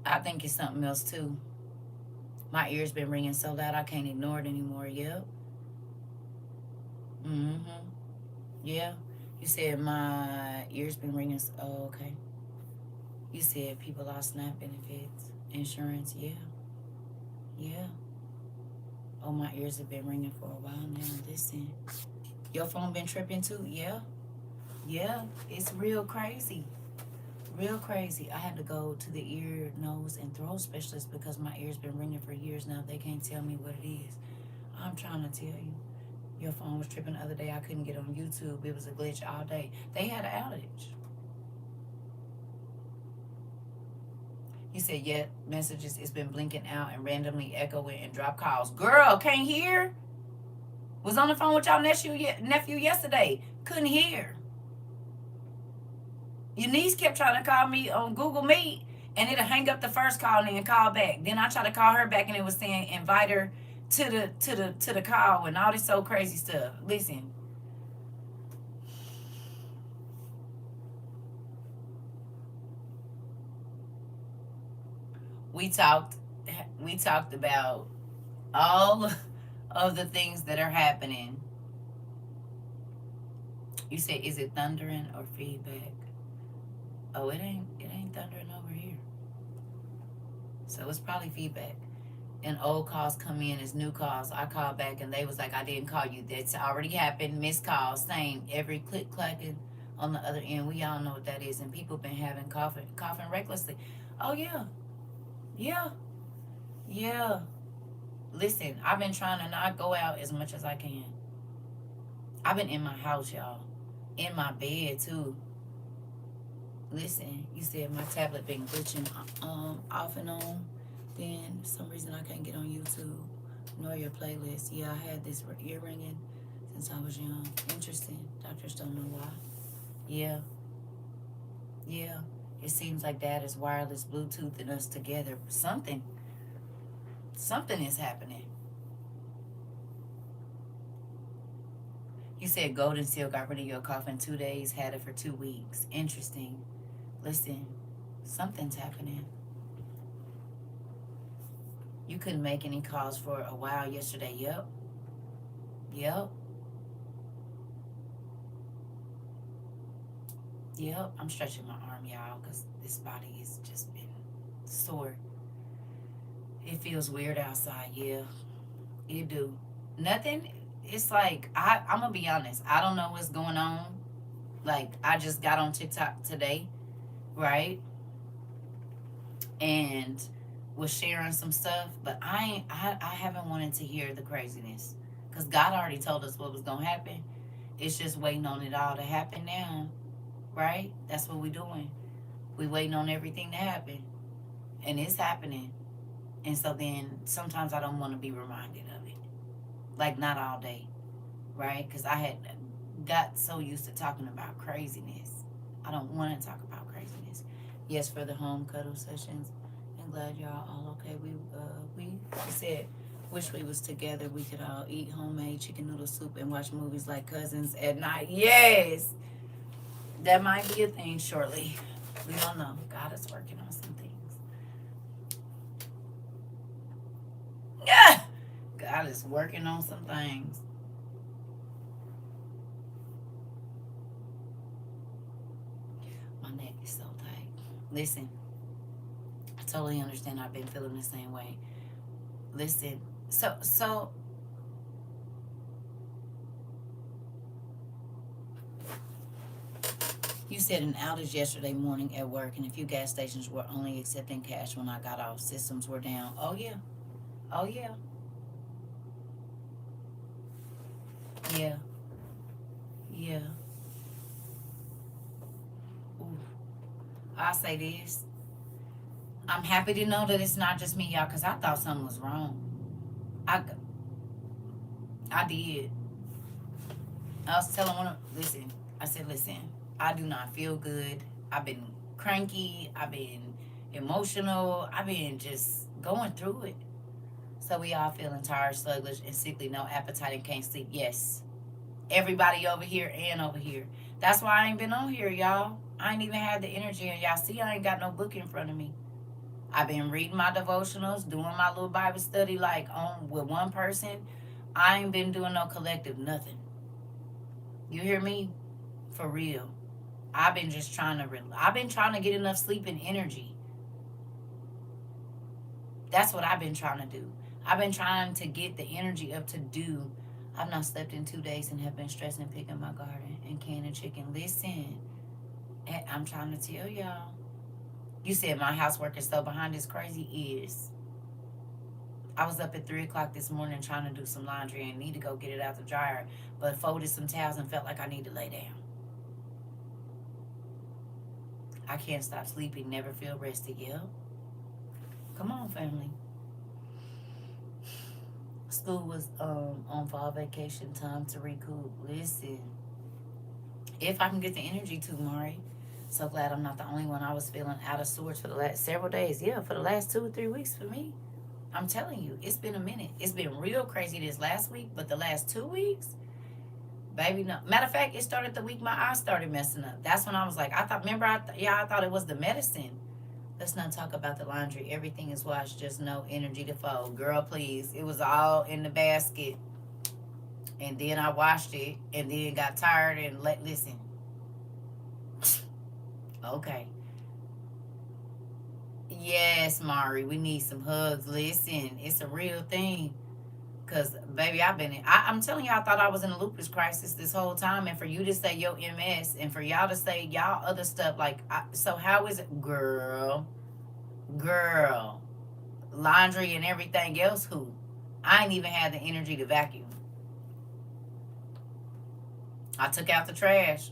I think it's something else too. My ears been ringing so loud I can't ignore it anymore. Yep. Mm-hmm. Yeah. You said my ears been ringing. Oh, okay. You said people lost SNAP benefits, insurance. Yeah. Yeah. Oh, my ears have been ringing for a while now. Listen. Your phone been tripping too? Yeah. Yeah. It's real crazy. Real crazy. I had to go to the ear, nose, and throat specialist because my ears been ringing for years now. They can't tell me what it is. I'm trying to tell you. Your phone was tripping the other day. I couldn't get on YouTube. It was a glitch all day. They had an outage. He said, yeah, messages, it's been blinking out and randomly echoing and drop calls. Girl, can't hear? Was on the phone with y'all nephew yesterday. Couldn't hear. Your niece kept trying to call me on Google Meet, and it'll hang up the first call and then call back. Then I tried to call her back, and it was saying invite her to the call and all this so crazy stuff. Listen, we talked we talked about all of the things that are happening. You said, is it thundering or feedback? Oh, it ain't thundering over here. So it's probably feedback. And old calls come in as new calls. I called back and they was like, I didn't call you. That's already happened. Missed calls, same. Every click clacking on the other end. We all know what that is. And people been having coughing recklessly. Oh yeah. Yeah. Yeah. Listen, I've been trying to not go out as much as I can. I've been in my house, y'all. In my bed too. Listen, you said my tablet been glitching off and on. Then for some reason I can't get on YouTube nor your playlist. Yeah, I had this ear ringing since I was young. Interesting. Doctors don't know why. Yeah, yeah. It seems like Dad is wireless Bluetoothing us together. Something is happening. You said Golden Seal got rid of your cough in 2 days, had it for 2 weeks. Interesting. Listen, something's happening. You couldn't make any calls for a while yesterday. Yep. Yep. Yep. I'm stretching my arm, y'all, because this body has just been sore. It feels weird outside. Yeah. It do. Nothing. It's like, I'm going to be honest. I don't know what's going on. Like, I just got on TikTok today, right? And was sharing some stuff, but I haven't wanted to hear the craziness, because God already told us what was gonna happen. It's just waiting on it all to happen now, right? That's what we're doing. We waiting on everything to happen, and it's happening. And so then sometimes I don't want to be reminded of it, like not all day, right? Because I had got so used to talking about craziness. I don't want to talk about craziness. Yes, for the home cuddle sessions. I'm glad y'all all okay. We said wish we was together. We could all eat homemade chicken noodle soup and watch movies like cousins at night. Yes, that might be a thing shortly. We don't know. God is working on some things. Yeah, God is working on some things. My neck is so tight. Listen, I totally understand. I've been feeling the same way. Listen, so you said an outage yesterday morning at work, and a few gas stations were only accepting cash when I got off. Systems were down. Oh yeah, oh yeah, yeah, yeah. Ooh. I'll say this. I'm happy to know that it's not just me, y'all, because I thought something was wrong. I, I did. I was telling one of, listen, I said, listen, I do not feel good. I've been cranky. I've been emotional. I've been just going through it. So we all feeling tired, sluggish, and sickly, no appetite, and can't sleep. Yes. Everybody over here and over here. That's why I ain't been on here, y'all. I ain't even had the energy, and y'all see I ain't got no book in front of me. I've been reading my devotionals, doing my little Bible study like on with one person. I ain't been doing no collective nothing. You hear me? For real. I've been just trying to I've been trying to get enough sleep and energy. That's what I've been trying to do. I've been trying to get the energy up to do. I've not slept in 2 days and have been stressing picking my garden and canning chicken. Listen, I'm trying to tell y'all. You said my housework is so behind. It's crazy. Is I was up at 3 o'clock this morning trying to do some laundry and need to go get it out the dryer, but folded some towels and felt like I need to lay down. I can't stop sleeping. Never feel rested. Yeah. Come on, family. School was on fall vacation, time to recoup. Listen, if I can get the energy to, Mari. So glad I'm not the only one. I was feeling out of sorts for the last several days. Yeah, for the last 2 or 3 weeks for me. I'm telling you, it's been a minute. It's been real crazy this last week, but the last 2 weeks, baby, no. Matter of fact, it started the week my eyes started messing up. That's when I was like, I thought, remember, I thought it was the medicine. Let's not talk about the laundry. Everything is washed, just no energy to fold. Girl, please. It was all in the basket. And then I washed it and then got tired and listen. Okay. Yes, Mari, we need some hugs. Listen, it's a real thing. Cause baby, I'm telling you, I thought I was in a lupus crisis this whole time, and for you to say your MS, and for y'all to say y'all other stuff, like, so how is it, girl, laundry and everything else? Who? I ain't even had the energy to vacuum. I took out the trash.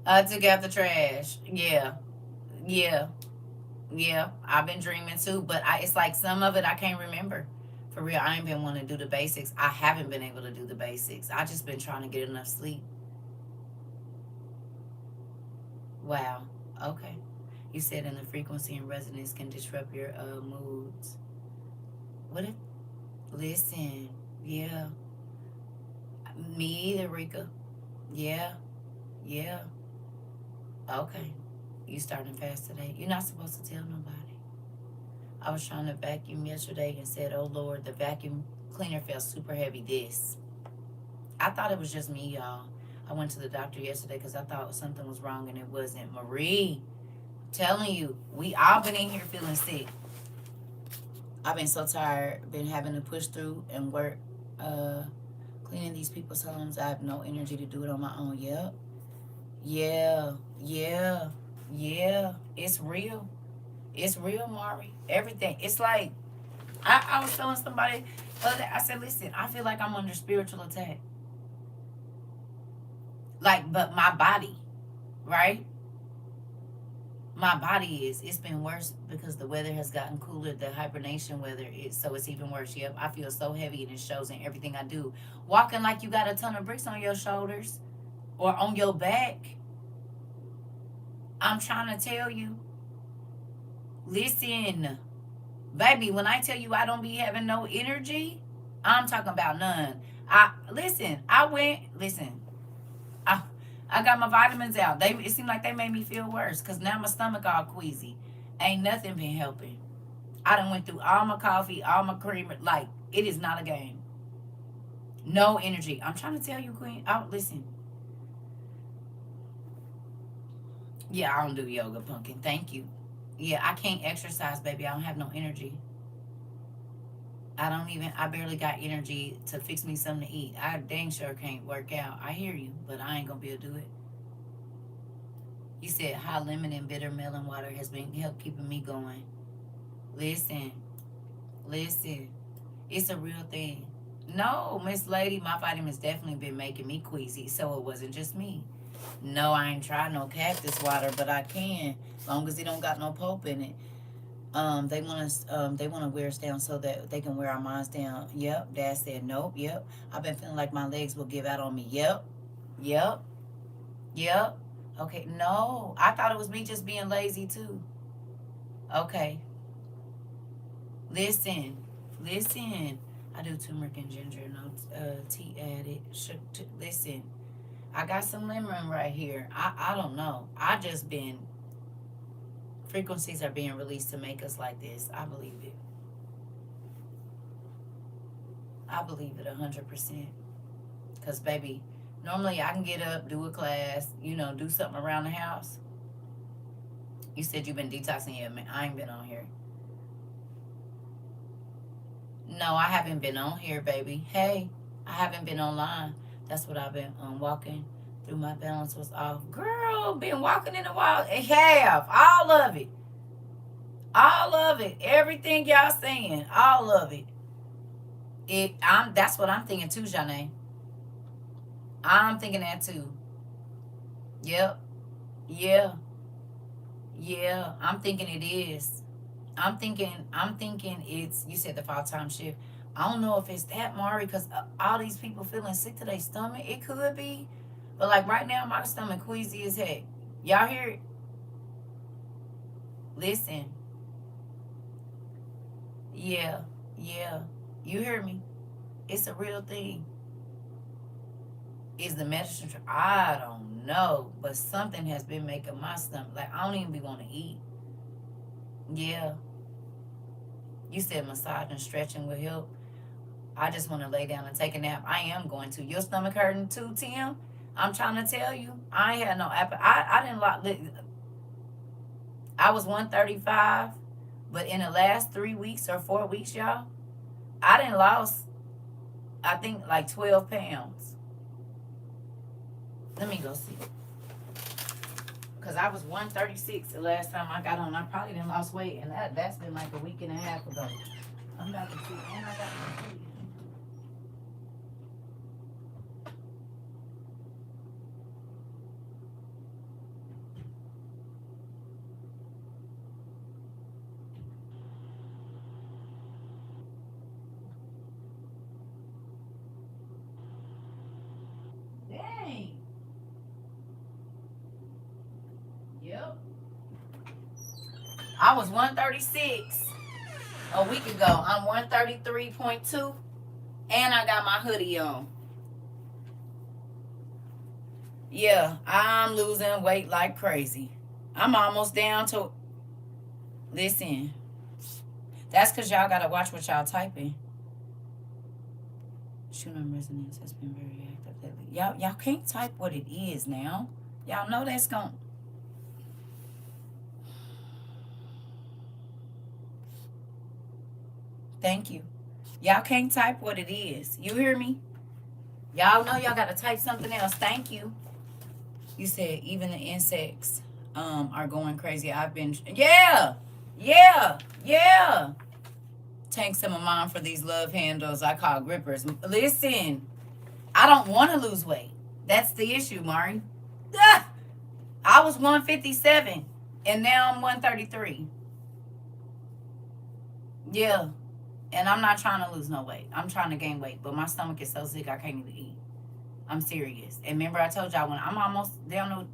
I took out the trash. Yeah, yeah, yeah. I've been dreaming too, but it's like some of it I can't remember. For real, I ain't been wanting to do the basics. I haven't been able to do the basics. I just been trying to get enough sleep. Wow. Okay. You said in the frequency and resonance can disrupt your moods. What if? Listen. Yeah. Me either, Rika. Yeah. Yeah. Okay. You starting fast today. You're not supposed to tell nobody. I was trying to vacuum yesterday and said, oh Lord, the vacuum cleaner felt super heavy. I thought it was just me, y'all. I went to the doctor yesterday because I thought something was wrong and it wasn't. Marie, telling you, we all been in here feeling sick. I've been so tired, been having to push through and work, uh, cleaning these people's homes. I have no energy to do it on my own. Yep. Yeah. Yeah. Yeah. It's real. It's real, Mari. Everything. It's like, I was telling somebody the other day, I said, listen, I feel like I'm under spiritual attack. Like, but my body, right? My body is. It's been worse because the weather has gotten cooler. The hibernation weather is, so it's even worse. Yep, I feel so heavy and it shows in everything I do. Walking like you got a ton of bricks on your shoulders or on your back. I'm trying to tell you. Listen, baby, when I tell you I don't be having no energy, I'm talking about none. Listen, I I got my vitamins out. It seemed like they made me feel worse because now my stomach all queasy. Ain't nothing been helping. I done went through all my coffee, all my creamer. Like, it is not a game. No energy. I'm trying to tell you, Queen. Oh, listen. Yeah, I don't do yoga, pumpkin. Thank you. Yeah, I can't exercise, baby. I don't have no energy. I barely got energy to fix me something to eat. I dang sure can't work out. I hear you, but I ain't gonna be able to do it. You said hot lemon and bitter melon water has been help keeping me going. Listen, listen. It's a real thing. No, Miss Lady, my vitamins definitely been making me queasy, so it wasn't just me. No, I ain't tried no cactus water, but I can, as long as it don't got no pulp in it. They want to wear us down so that they can wear our minds down. Yep, Dad said nope. Yep, I've been feeling like my legs will give out on me. Yep, yep, yep. Okay, no, I thought it was me just being lazy too. Okay, listen, listen. I do turmeric and ginger, no tea added. Listen, I got some lemon right here. I don't know. I just been frequencies are being released to make us like this. I believe it. I believe it 100%. Cause baby, normally I can get up, do a class, do something around the house. You said you've been detoxing. Yeah, man, I ain't been on here. No, I haven't been on here, baby. Hey, I haven't been online. That's what I've been walking through. My balance was off. Girl, been walking in the wild. Have all of it. All of it. Everything y'all saying. All of it. That's what I'm thinking too, Janae. I'm thinking that too. Yep. Yeah. Yeah. I'm thinking it is. I'm thinking it's, you said the fall time shift. I don't know if it's that, Mari, because all these people feeling sick to their stomach. It could be. But like right now, my stomach queasy as heck. Y'all hear it? Listen. Yeah. Yeah. You hear me? It's a real thing. Is the medicine true? I don't know. But something has been making my stomach. Like, I don't even be want to eat. Yeah. You said massage and stretching will help. I just want to lay down and take a nap. I am going to. Your stomach hurting too, Tim? I'm trying to tell you. I ain't had no appetite. I didn't like. I was 135, but in the last 3 weeks or 4 weeks, y'all, I didn't lost, I think, like 12 pounds. Let me go see. Because I was 136 the last time I got on. I probably didn't lost weight, and that's been like a week and a half ago. I'm about to see. And I got my food. Dang. Yep. I was 136 a week ago. I'm 133.2, and I got my hoodie on. Yeah, I'm losing weight like crazy. I'm almost down to. Listen, That's because y'all got to watch what y'all typing. Shooting resonance has been very active lately. Y'all can't type what it is now. Y'all know that's going. Thank you. Y'all can't type what it is. You hear me? Y'all know y'all got to type something else. Thank you. You said even the insects are going crazy. I've been, yeah, yeah, yeah. Take some of mine for these love handles I call grippers. Listen, I don't want to lose weight. That's the issue, Mari. Ah, I was 157 and now I'm 133. Yeah. And I'm not trying to lose no weight. I'm trying to gain weight, but my stomach is so sick I can't even eat. I'm serious. And remember I told y'all when I'm almost down to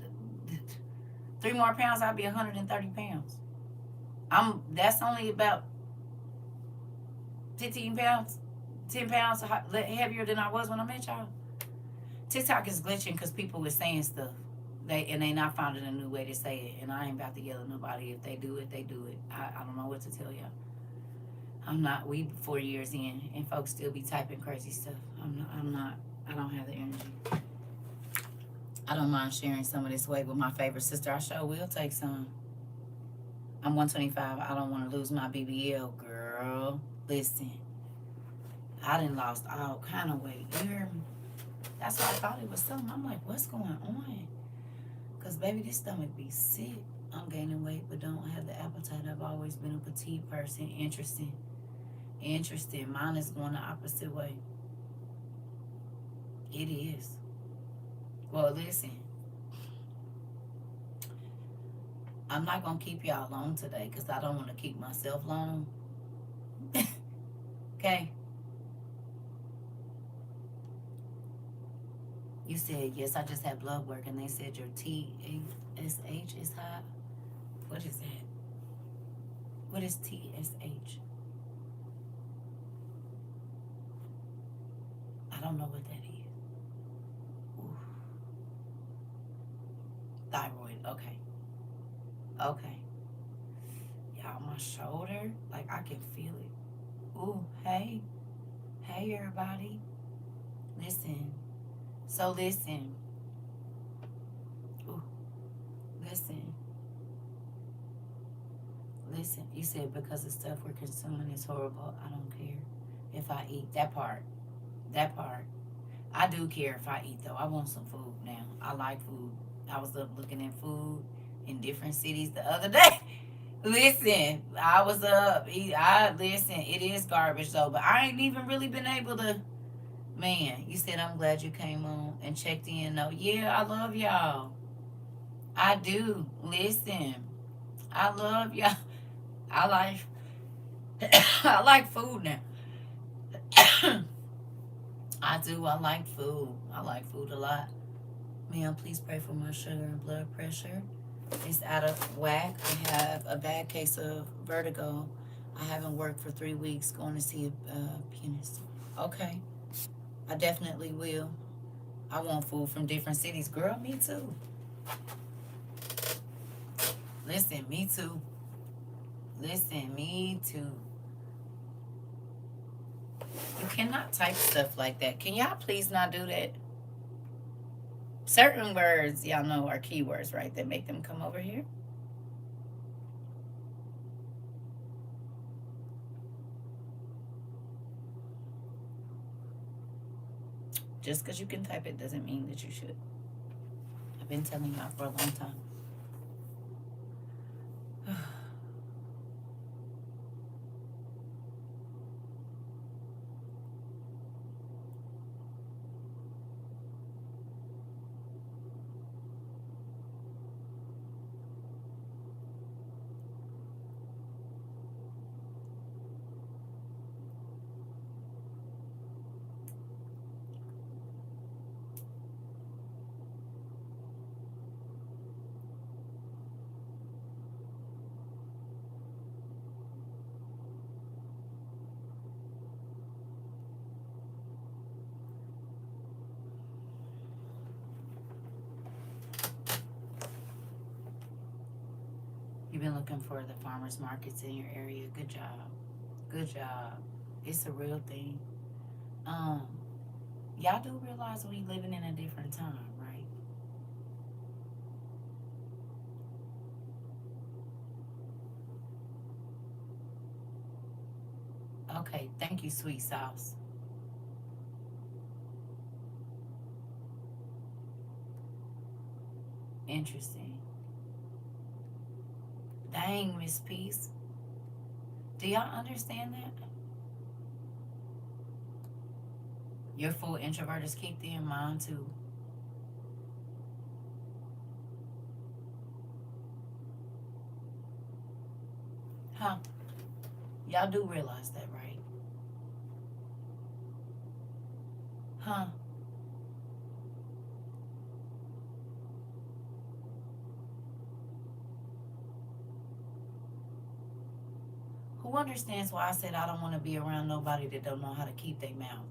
3 more pounds, I'll be 130 pounds. That's only about 15 pounds, 10 pounds heavier than I was when I met y'all. TikTok is glitching because people were saying stuff. They not finding a new way to say it. And I ain't about to yell at nobody. If they do it, they do it. I don't know what to tell y'all. I'm not, we 4 years in and folks still be typing crazy stuff. I don't have the energy. I don't mind sharing some of this weight with my favorite sister. I sure will take some. I'm 125. I don't want to lose my BBL, girl. Listen, I done lost all kind of weight. You hear me? That's why I thought it was something. I'm like, what's going on? Because, baby, this stomach be sick. I'm gaining weight but don't have the appetite. I've always been a petite person. Interesting. Mine is going the opposite way. It is. Well, listen. I'm not going to keep y'all long today because I don't want to keep myself long. Okay? You said, yes, I just had blood work, and they said your TSH is high. What is that? What is TSH? I don't know what that is. Ooh. Thyroid, okay. Okay. Y'all, my shoulder, like I can feel it. Ooh, hey. Hey, everybody. Listen. So listen. Ooh, listen. Listen. You said because the stuff we're consuming is horrible. I don't care if I eat. That part. I do care if I eat, though. I want some food now. I like food. I was up looking at food in different cities the other day. Listen, I was up. Listen, it is garbage, though. But I ain't even really been able to. Man, you said I'm glad you came on and checked in. No, yeah, I love y'all. I do. Listen, I love y'all. I like I like food now. I do. I like food. I like food a lot. Ma'am, please pray for my sugar and blood pressure. It's out of whack. I have a bad case of vertigo. I haven't worked for 3 weeks. Going to see a pianist. Okay. I definitely will. I want food from different cities. Girl, me too. Listen, me too. Listen, me too. You cannot type stuff like that. Can y'all please not do that? Certain words, y'all know, are keywords, right? That make them come over here. Just because you can type it doesn't mean that you should. I've been telling y'all for a long time. You've been looking for the farmers markets in your area. Good job. Good job. It's a real thing. Um, y'all do realize we living in a different time, right? Okay, thank you, sweet sauce. Interesting. Dang, Miss Peace. Do y'all understand that? Your full introvert is kicked in, mine too. Huh? Y'all do realize that, right? Huh? Who understands why I said I don't want to be around nobody that don't know how to keep their mouth?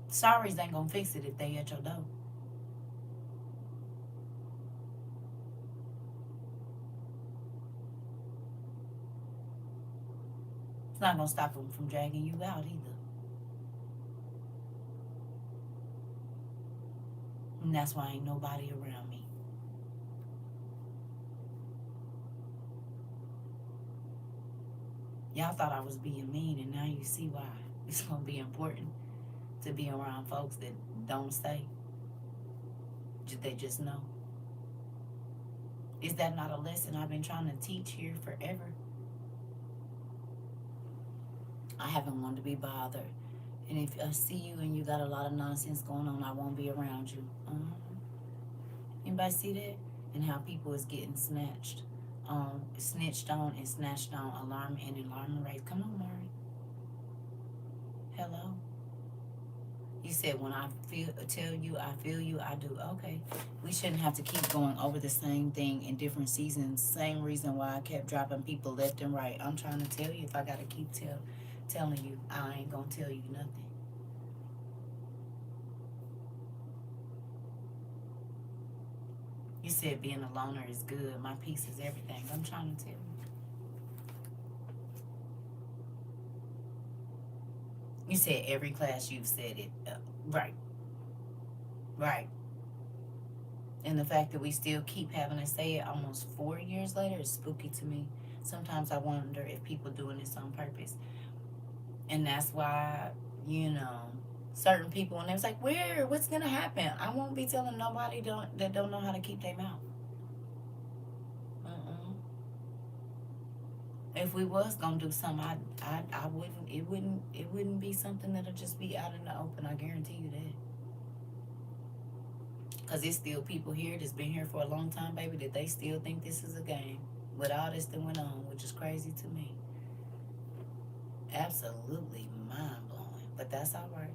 Sorries ain't gonna fix it if they at your door. It's not gonna stop them from dragging you out either. And that's why ain't nobody around me. Y'all thought I was being mean, and now you see why. It's gonna be important to be around folks that don't stay. They just know. Is that not a lesson I've been trying to teach here forever? I haven't wanted to be bothered. And if I see you and you got a lot of nonsense going on, I won't be around you. Anybody see that? And how people is getting snitched on and snatched on, alarm and alarm rates. Come on, Mari. Hello. You said when I tell you, I feel you, I do. Okay. We shouldn't have to keep going over the same thing in different seasons. Same reason why I kept dropping people left and right. I'm trying to tell you, if I gotta keep telling you, I ain't gonna tell you nothing. You said being a loner is good. My peace is everything. I'm trying to tell you. You said every class you've said it. Right. Right. And the fact that we still keep having to say it almost 4 years later is spooky to me. Sometimes I wonder if people doing this on purpose. And that's why, you know, certain people, and they was like, what's going to happen? I won't be telling nobody that don't know how to keep their mouth. Uh-uh. If we was gonna do something, I wouldn't. It wouldn't be something that'll just be out in the open. I guarantee you that. Cause it's still people here that's been here for a long time, baby, that they still think this is a game with all this that went on, which is crazy to me. Absolutely mind blowing. But that's all right.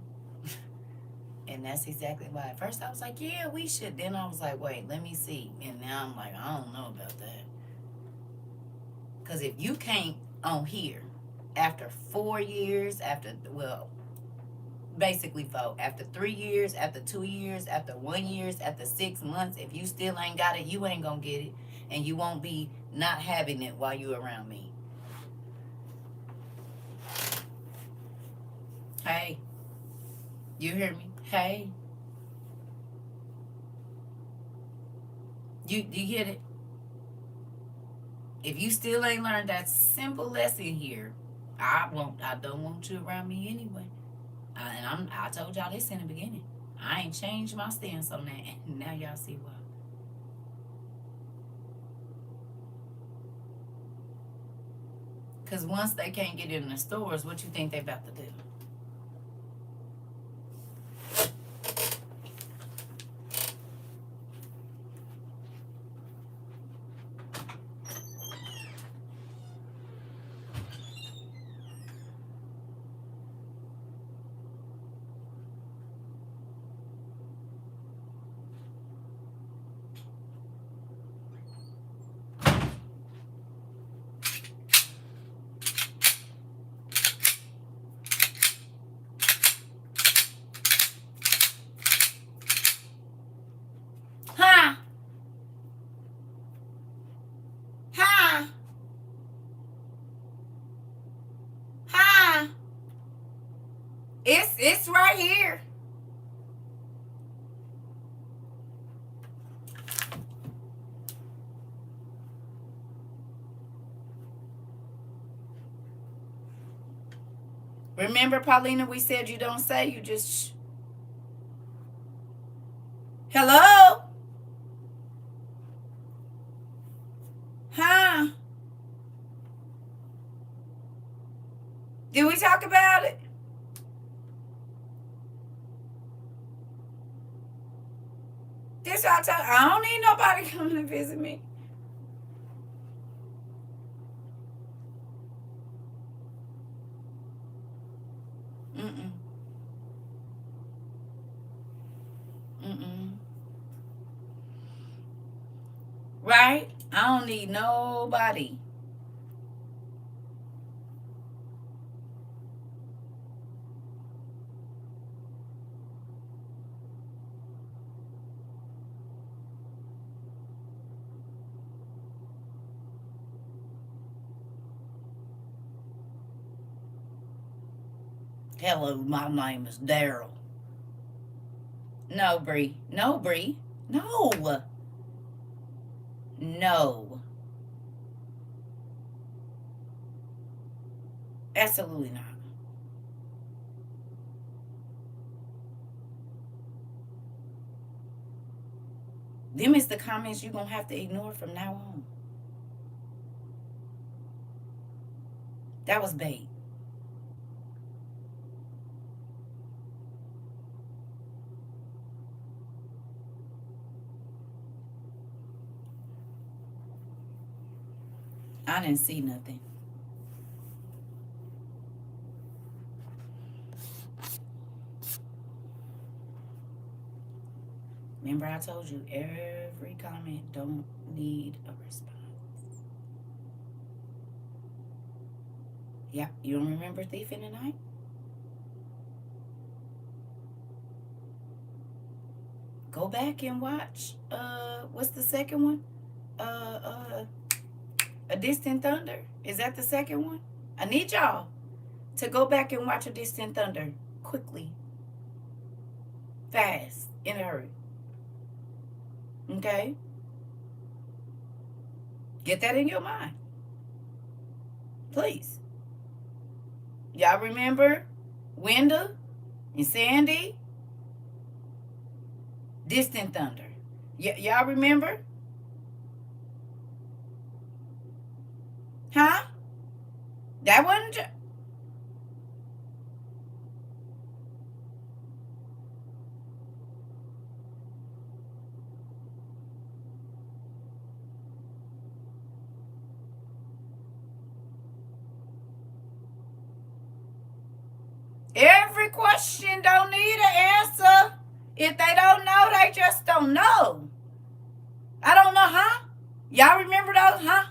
And that's exactly why. At first I was like, yeah, we should. Then I was like, wait, let me see. And now I'm like, I don't know about that. Because if you can't on here after 4 years, basically after 3 years, after 2 years, after 1 year, after 6 months, if you still ain't got it, you ain't gonna get it. And you won't be not having it while you around me. Hey, you hear me? Hey, you get it? If you still ain't learned that simple lesson here, I don't want you around me anyway. I told y'all this in the beginning. I ain't changed my stance on that, and now y'all see why. Cause once they can't get in the stores, what you think they about to do? It's right here. Remember, Paulina, we said you don't say, you just hello? Huh? Did we talk about it? This what I don't need nobody coming to visit me. Mm-mm. Mm-mm. Right? I don't need nobody. Hello, my name is Daryl. No, Bree. No, Bree. No. No. Absolutely not. Them is the comments you're going to have to ignore from now on. That was bait. I didn't see nothing. Remember I told you every comment don't need a response. Yeah, you don't remember Thief in the Night? Go back and watch. What's the second one? A Distant Thunder. Is that the second one? I need y'all to go back and watch A Distant Thunder quickly, fast, in a hurry. Okay? Get that in your mind. Please. Y'all remember Wenda and Sandy? Distant Thunder. Y'all remember? Huh? That wasn't. Every question don't need an answer. If they don't know, they just don't know. I don't know, huh? Y'all remember those, huh?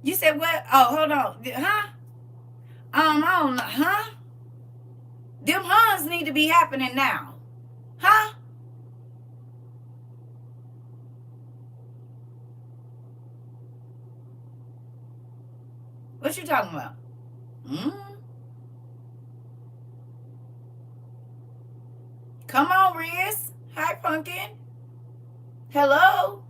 You said what? Oh, hold on. Huh? I don't know, huh? Them huns need to be happening now. Huh? What you talking about? Mm? Come on, Riz. Hi, Pumpkin. Hello.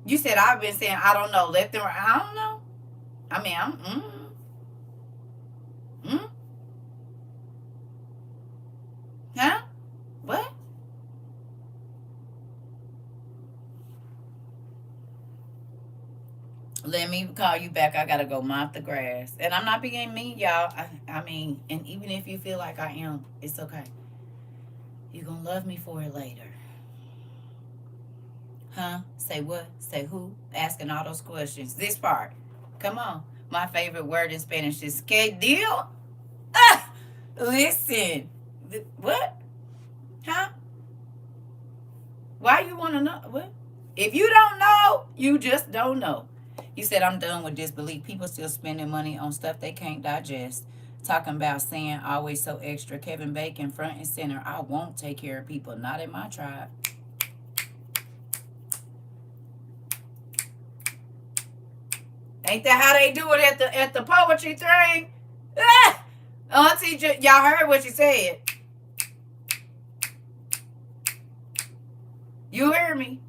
You said I've been saying I don't know. Left and right. I don't know. I mean, mm. Huh? What? Let me call you back. I gotta go mop the grass. And I'm not being mean, y'all. I mean, and even if you feel like I am, it's okay. You're gonna love me for it later. Huh? Say what? Say who? Asking all those questions. This part. Come on. My favorite word in Spanish is que deal. Ah! Listen. What? Huh? Why you want to know? What? If you don't know, you just don't know. You said, I'm done with disbelief. People still spending money on stuff they can't digest. Talking about saying always so extra. Kevin Bacon, front and center. I won't take care of people. Not in my tribe. Ain't that how they do it at the poetry thing? Ah! Auntie, y'all heard what she said. You hear me?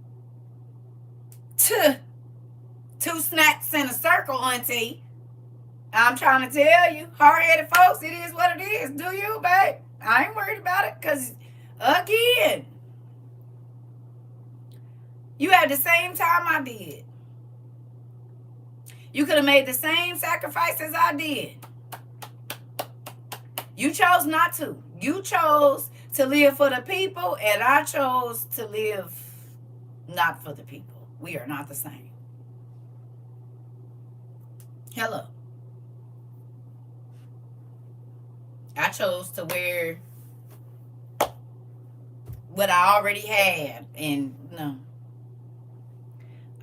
Two snacks in a circle, Auntie. I'm trying to tell you, hard-headed folks, it is what it is. Do you, babe? I ain't worried about it, because, again, you had the same time I did. You could have made the same sacrifices I did. You chose not to. You chose to live for the people, and I chose to live not for the people. We are not the same. Hello. I chose to wear what I already had, and no.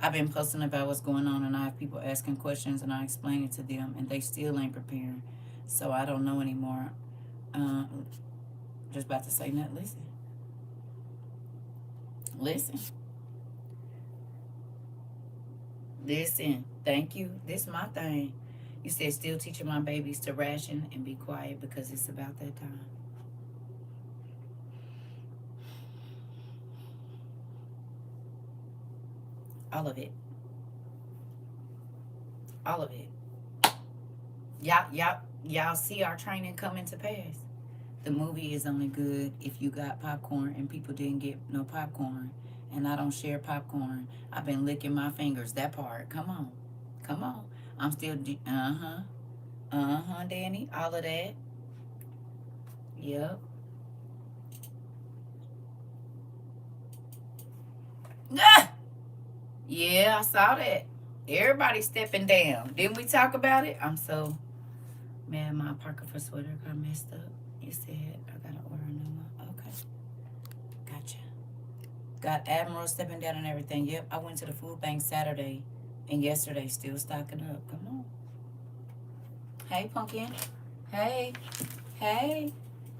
I've been posting about what's going on, and I have people asking questions, and I explain it to them, and they still ain't preparing. So I don't know anymore. Just about to say nothing. Listen. Thank you. This is my thing. You said still teaching my babies to ration and be quiet because it's about that time. All of it. All of it. Y'all see our training coming to pass. The movie is only good if you got popcorn and people didn't get no popcorn. And I don't share popcorn. I've been licking my fingers. That part. Come on. I'm still, Danny. All of that. Yep. Ah! Yeah, I saw that. Everybody stepping down. Didn't we talk about it? I'm so mad my Parker for sweater got messed up. You said I gotta order a new one. Okay. Gotcha. Got Admiral stepping down and everything. Yep, I went to the food bank Saturday and yesterday, still stocking up. Come on. Hey, Pumpkin. Hey.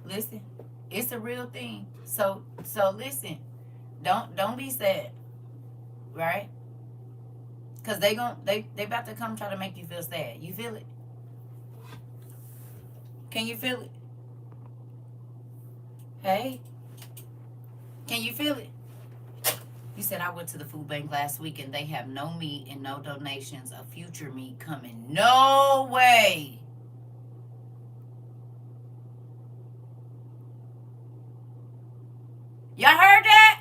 Listen, it's a real thing. So listen. Don't be sad, right? Cause they about to come try to make you feel sad. You feel it? Can you feel it? Hey, can you feel it? You said I went to the food bank last week and they have no meat and no donations of future meat coming. No way. Y'all heard that?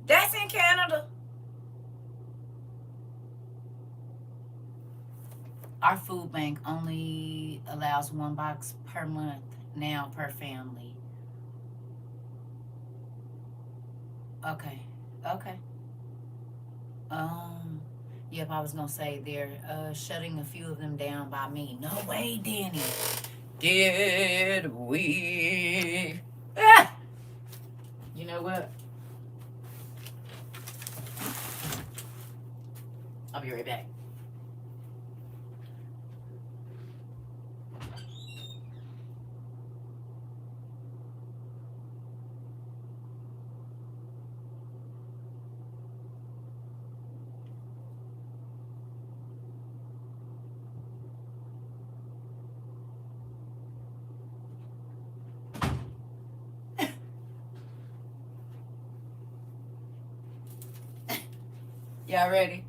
That's in Canada. Our food bank only allows one box per month now per family. Okay. Yep, I was gonna say they're shutting a few of them down by me. No way, Danny. Did we? Ah! You know what? I'll be right back. Y'all ready?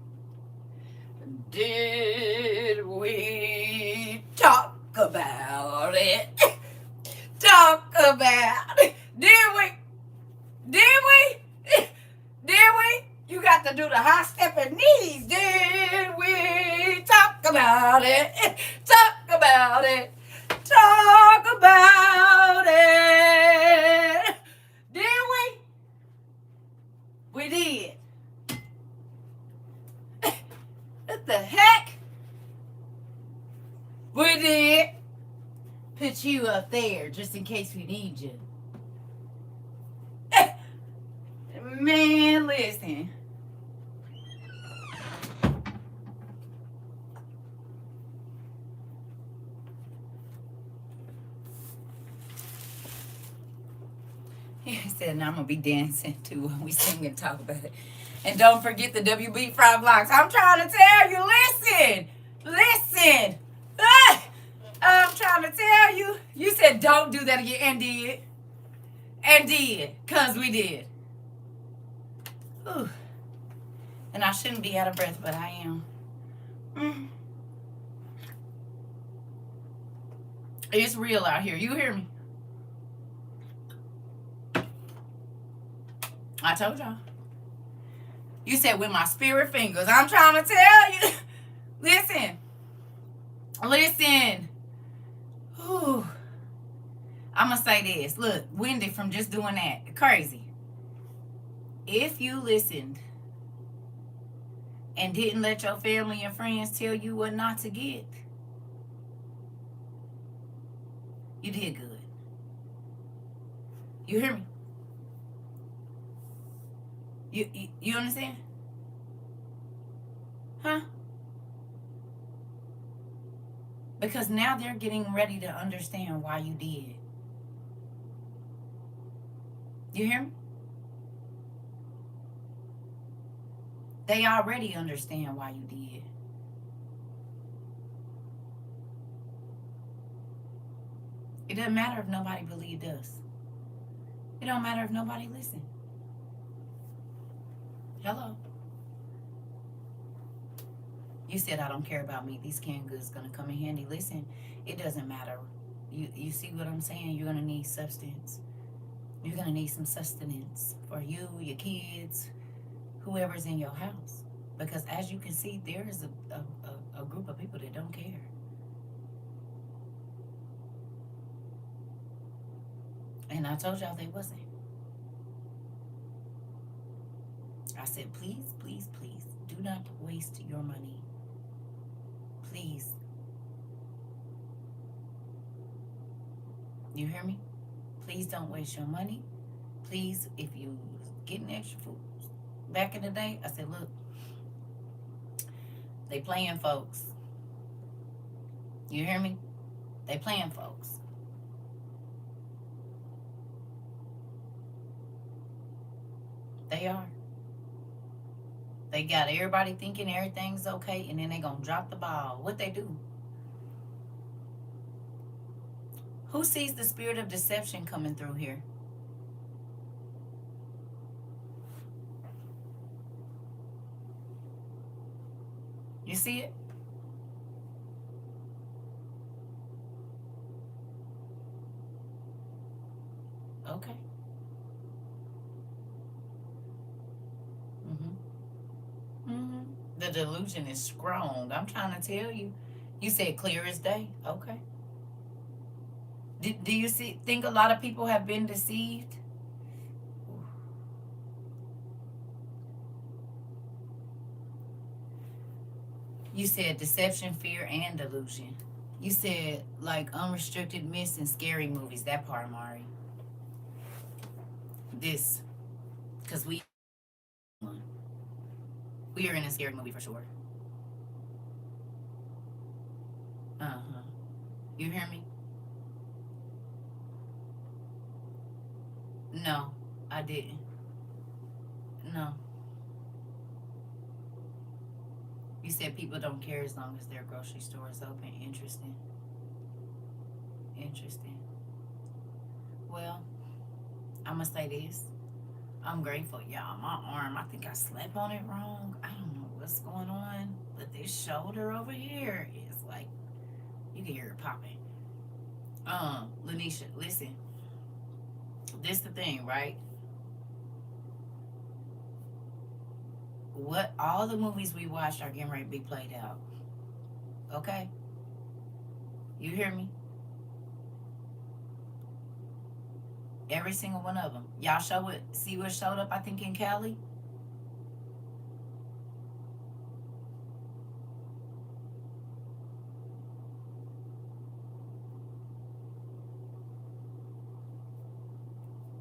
Did we talk about it? Talk about it. Did we? You got to do the high stepping knees. Did we talk about it? Talk about it. Did we? We did. What the heck? We did. Put you up there just in case we need you. Man, listen. He said, and I'm going to be dancing too when we sing and talk about it. And don't forget the WB Fry blocks. I'm trying to tell you, listen. Listen. Ah, I'm trying to tell you. You said don't do that again, and did. And did. Because we did. Whew. And I shouldn't be out of breath, but I am. It's real out here. You hear me? I told y'all. You said with my spirit fingers. I'm trying to tell you. Listen. Listen. Whew. I'm going to say this. Look, Wendy from just doing that. Crazy. If you listened and didn't let your family and friends tell you what not to get, you did good. You hear me? You understand? Huh? Because now they're getting ready to understand why you did. You hear me? They already understand why you did. It doesn't matter if nobody believed us. It don't matter if nobody listened. Hello? You said I don't care about meat. These canned goods gonna come in handy. Listen, it doesn't matter. You see what I'm saying? You're gonna need substance. You're gonna need some sustenance for you, your kids, whoever's in your house. Because as you can see, there is a group of people that don't care. And I told y'all they wasn't. I said, please, please, please, do not waste your money. Please. You hear me? Please don't waste your money. Please, if you getting extra food. Back in the day, I said, look, they playing folks. You hear me? They playing folks. They are. They got everybody thinking everything's okay, and then they gonna drop the ball. What they do? Who sees the spirit of deception coming through here? You see it? Okay. The delusion is strong. I'm trying to tell you. You said clear as day. Okay. Do you think a lot of people have been deceived? You said deception, fear, and delusion. You said like unrestricted myths and scary movies. That part, Mari. This, because we are in a scary movie for sure. You hear me? No, I didn't. No. You said people don't care as long as their grocery store is open. Interesting. Interesting. Well, I'm going to say this. I'm grateful, y'all. My arm, I think I slept on it wrong. I don't know what's going on. But this shoulder over here is like, you can hear it popping. Lanisha, listen. This the thing, right? What all the movies we watched are getting ready to be played out. Okay? You hear me? Every single one of them. Y'all see what showed up, I think, in Cali?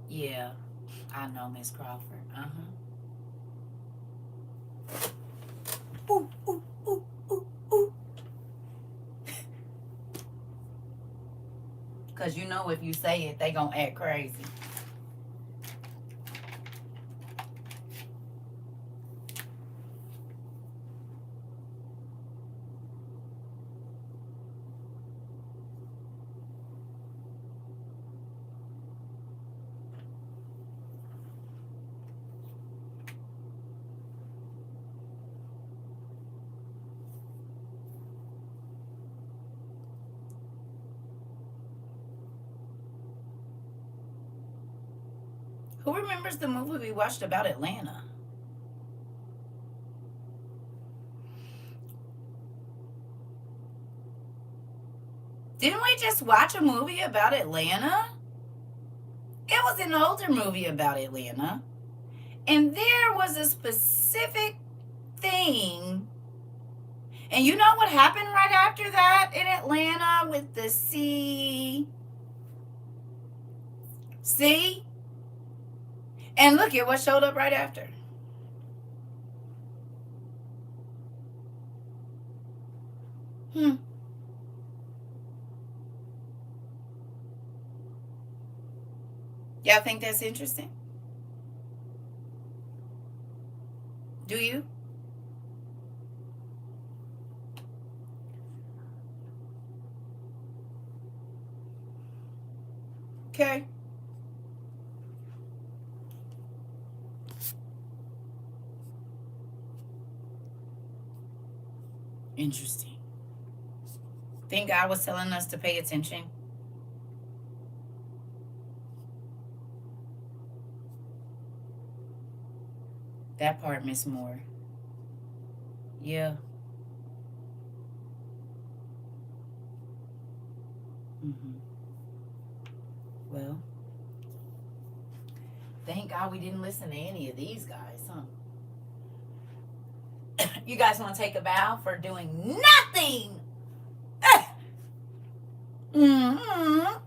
Yeah, I know, Miss Crawford. Ooh, ooh, ooh, ooh, ooh. Because you know if you say it, they going to act crazy. Who remembers the movie we watched about Atlanta? Didn't we just watch a movie about Atlanta? It was an older movie about Atlanta. And there was a specific thing. And you know what happened right after that in Atlanta with the sea? See? And look at what showed up right after. Hmm. Y'all think that's interesting? Do you? Okay. Interesting. Think God was telling us to pay attention? That part, Miss Moore. Yeah. Mm-hmm. Well, thank God we didn't listen to any of these guys, huh? You guys want to take a bow for doing nothing? Mm-hmm.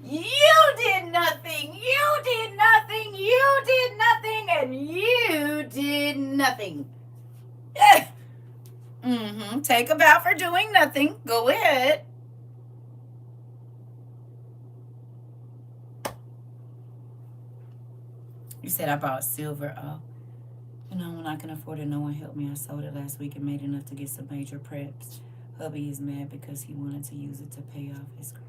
You did nothing. You did nothing. You did nothing. And you did nothing. Mm-hmm. Take a bow for doing nothing. Go ahead. You said I bought silver. Oh, you know, when I can afford it, no one helped me. I sold it last week and made enough to get some major preps. Hubby is mad because he wanted to use it to pay off his credit.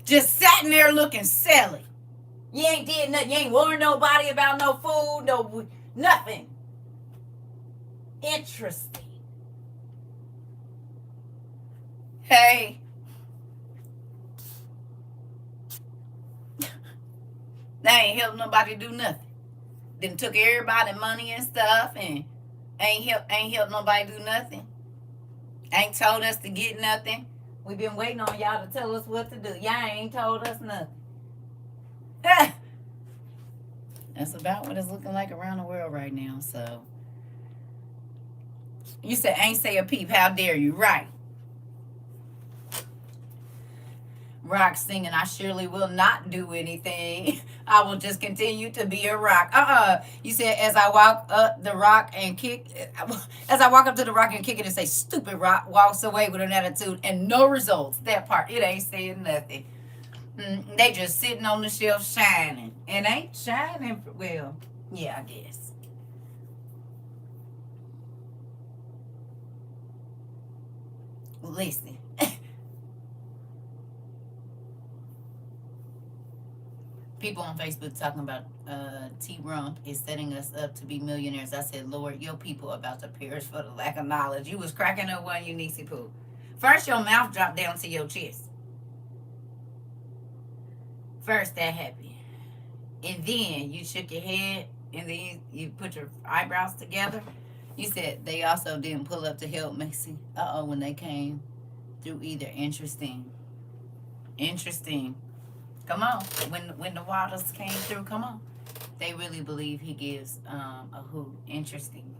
Just sitting there looking silly. You ain't did nothing. You ain't warned nobody about no food, no nothing. Interesting. Hey. They ain't helped nobody do nothing. Then took everybody money and stuff and ain't helped nobody do nothing. Ain't told us to get nothing. We been waiting on y'all to tell us what to do. Y'all ain't told us nothing. That's about what it's looking like around the world right now. So you said ain't say a peep. How dare you? Right. Rock singing, I surely will not do anything. I will just continue to be a rock. You said as I walk up the rock and kick, as I walk up to the rock and kick it and say, stupid rock, walks away with an attitude and no results. That part, it ain't saying nothing. They just sitting on the shelf shining. And ain't shining, well, yeah, I guess. Listen. People on Facebook talking about T Rump is setting us up to be millionaires. I said, Lord, your people about to perish for the lack of knowledge. You was cracking up one, you Niecy Poo. First, your mouth dropped down to your chest. First, that happened. And then you shook your head, and then you put your eyebrows together. You said they also didn't pull up to help Macy. When they came through either. Interesting. Come on. When the waters came through, come on. They really believe he gives a who. Interesting.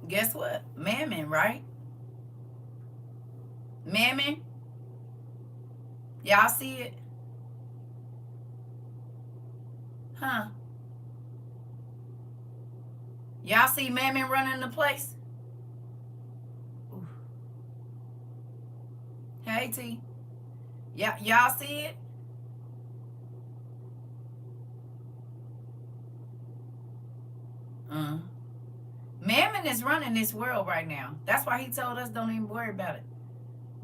Guess what? Mammon, right? Mammon? Y'all see it? Huh? Y'all see Mammon running the place? Ooh. Hey, T. Y'all see it? Mammon is running this world right now. That's why he told us don't even worry about it.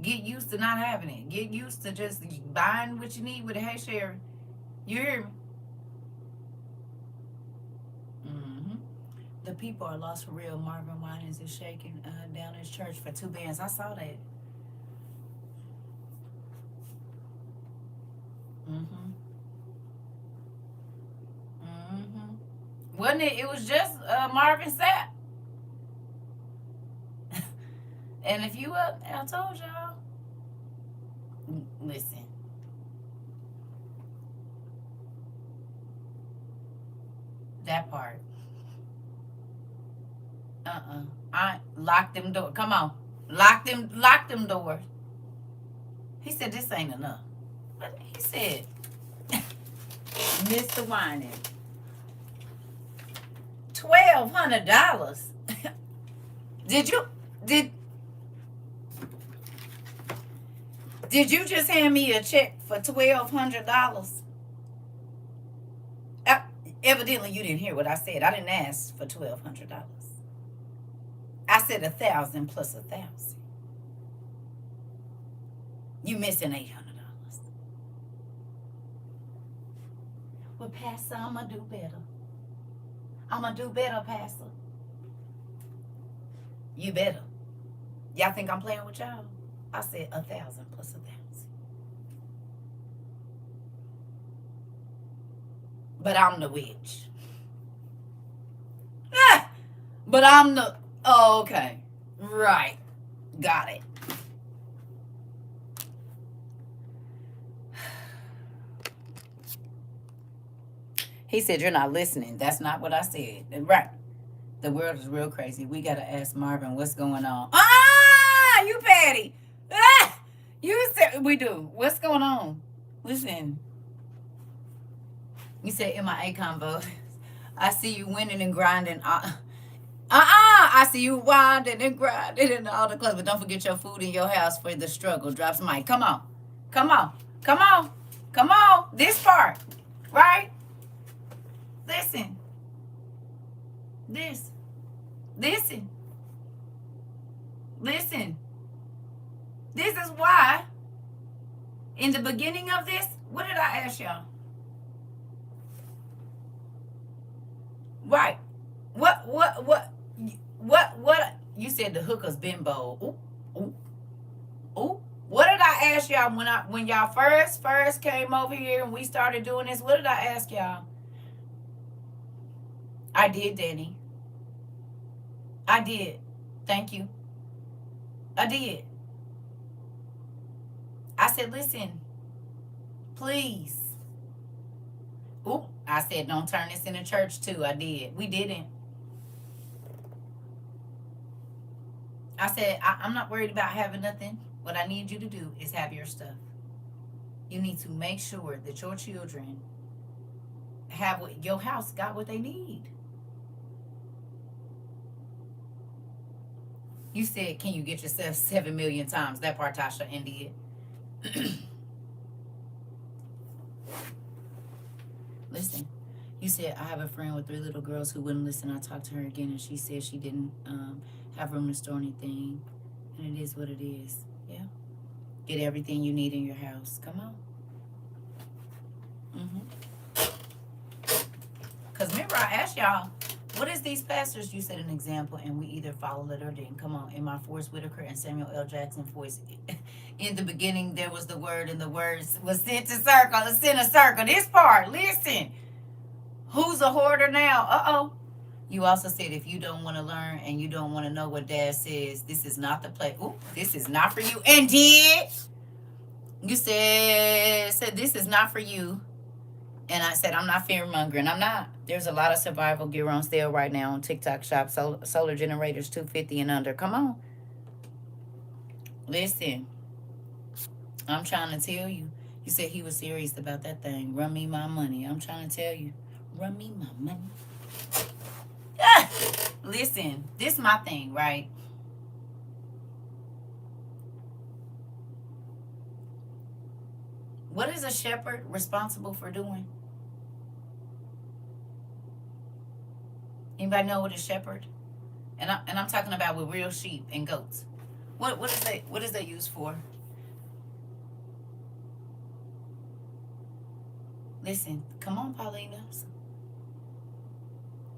Get used to not having it. Get used to just buying what you need with a hey share. You hear me? The people are lost for real. Marvin Winans is shaking down his church for 2 bands. I saw that. Mm-hmm. Mm-hmm. Wasn't it? It was just Marvin Sapp. And if you up, I told y'all. Listen, that part. I locked them door. Come on. Lock them doors. He said this ain't enough. But he said, Mr. Whining, $1,200. Did you did did you just hand me a check for $1,200? Evidently you didn't hear what I said. I didn't ask for $1,200. I said 1,000 plus 1,000. You missing $800. Well, Pastor, I'ma do better. I'ma do better, Pastor. You better. Y'all think I'm playing with y'all? I said 1,000 plus 1,000. But I'm the witch. Ah, but I'm the. Oh, okay. Right. Got it. He said, you're not listening. That's not what I said. Right. The world is real crazy. We got to ask Marvin what's going on. Ah, you Patty. Ah, you said we do. What's going on? Listen. You said MIA convo. I see you winning and grinding. I see you winding and grinding and all the clubs. But don't forget your food in your house for the struggle. Drop some mic. Come on. Come on. Come on. Come on. This part. Right? Listen. This. Listen. Listen. This is why in the beginning of this, what did I ask y'all? Right. What you said the hooker's been bold. Ooh, ooh, ooh. What did I ask y'all when y'all first came over here and we started doing this? What did I ask y'all? I did, Danny. I did. Thank you. I did. I said, listen, please. Ooh, I said, don't turn this into church too. I did. We didn't. I said, I'm not worried about having nothing. What I need you to do is have your stuff. You need to make sure that your children have what your house got what they need. You said, can you get yourself 7 million times? That part Tasha and did. Listen, you said, I have a friend with 3 little girls who wouldn't listen. I talked to her again and she said she didn't have room to store anything. And it is what it is. Yeah. Get everything you need in your house. Come on. Because remember, I asked y'all, what is these pastors? You said an example, and we either followed it or didn't. Come on. In my Forrest Whitaker and Samuel L. Jackson voice, in the beginning, there was the word, and the word was sent to circle. It's in a circle. This part, listen. Who's a hoarder now? Uh-oh. You also said if you don't want to learn and you don't want to know what Dad says, this is not the place. Ooh, this is not for you. And did. You said this is not for you. And I said, I'm not fear mongering. I'm not. There's a lot of survival gear on sale right now on TikTok shop. Solar generators, $250 and under. Come on. Listen. I'm trying to tell you. You said he was serious about that thing. Run me my money. I'm trying to tell you. Run me my money. Ah! Listen. This is my thing, right? What is a shepherd responsible for doing? Anybody know what a shepherd? And I'm talking about with real sheep and goats. What is that used for? Listen, come on, Paulina.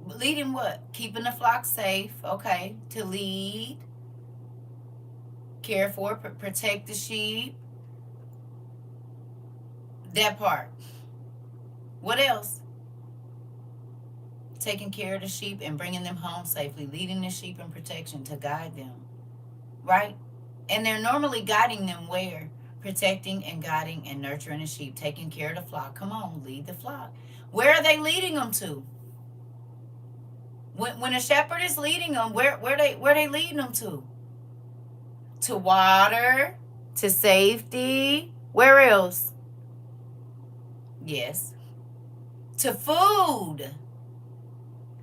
Leading what? Keeping the flock safe. Okay. To lead, care for, protect the sheep. That part. What else? Taking care of the sheep and bringing them home safely, leading the sheep in protection to guide them, right? And they're normally guiding them where? Protecting and guiding and nurturing the sheep, taking care of the flock. Come on, lead the flock. Where are they leading them to? When a shepherd is leading them, where they leading them to? To water, to safety. Where else? Yes. To food.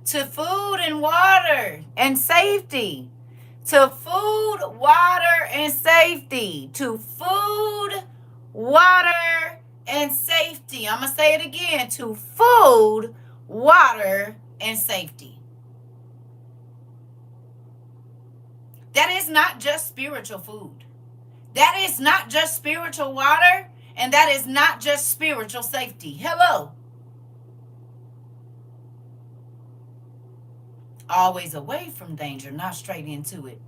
To food and water and safety. To food, water, and safety. To food, water, and safety. I'm going to say it again. To food, water, and safety. That is not just spiritual food. That is not just spiritual water. And that is not just spiritual safety. Hello. Always away from danger, not straight into it.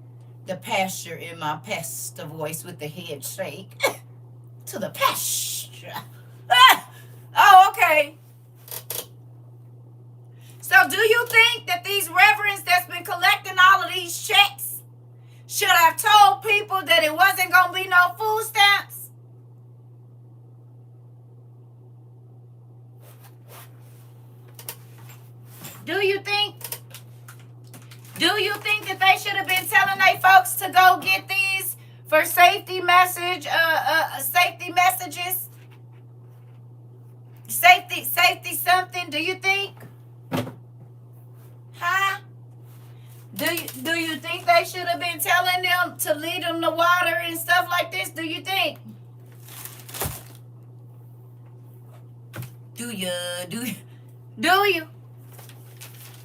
The pasture in my pastor voice with the head shake. To the pasture. Oh, okay. So do you think that these reverends that's been collecting all of these checks should have told people that it wasn't going to be no food stamps? Do you think that they should have been telling their folks to go get these for safety messages? Safety something, do you think? Huh? Do you think they should have been telling them to lead them to water and stuff like this? Do you think? Do you?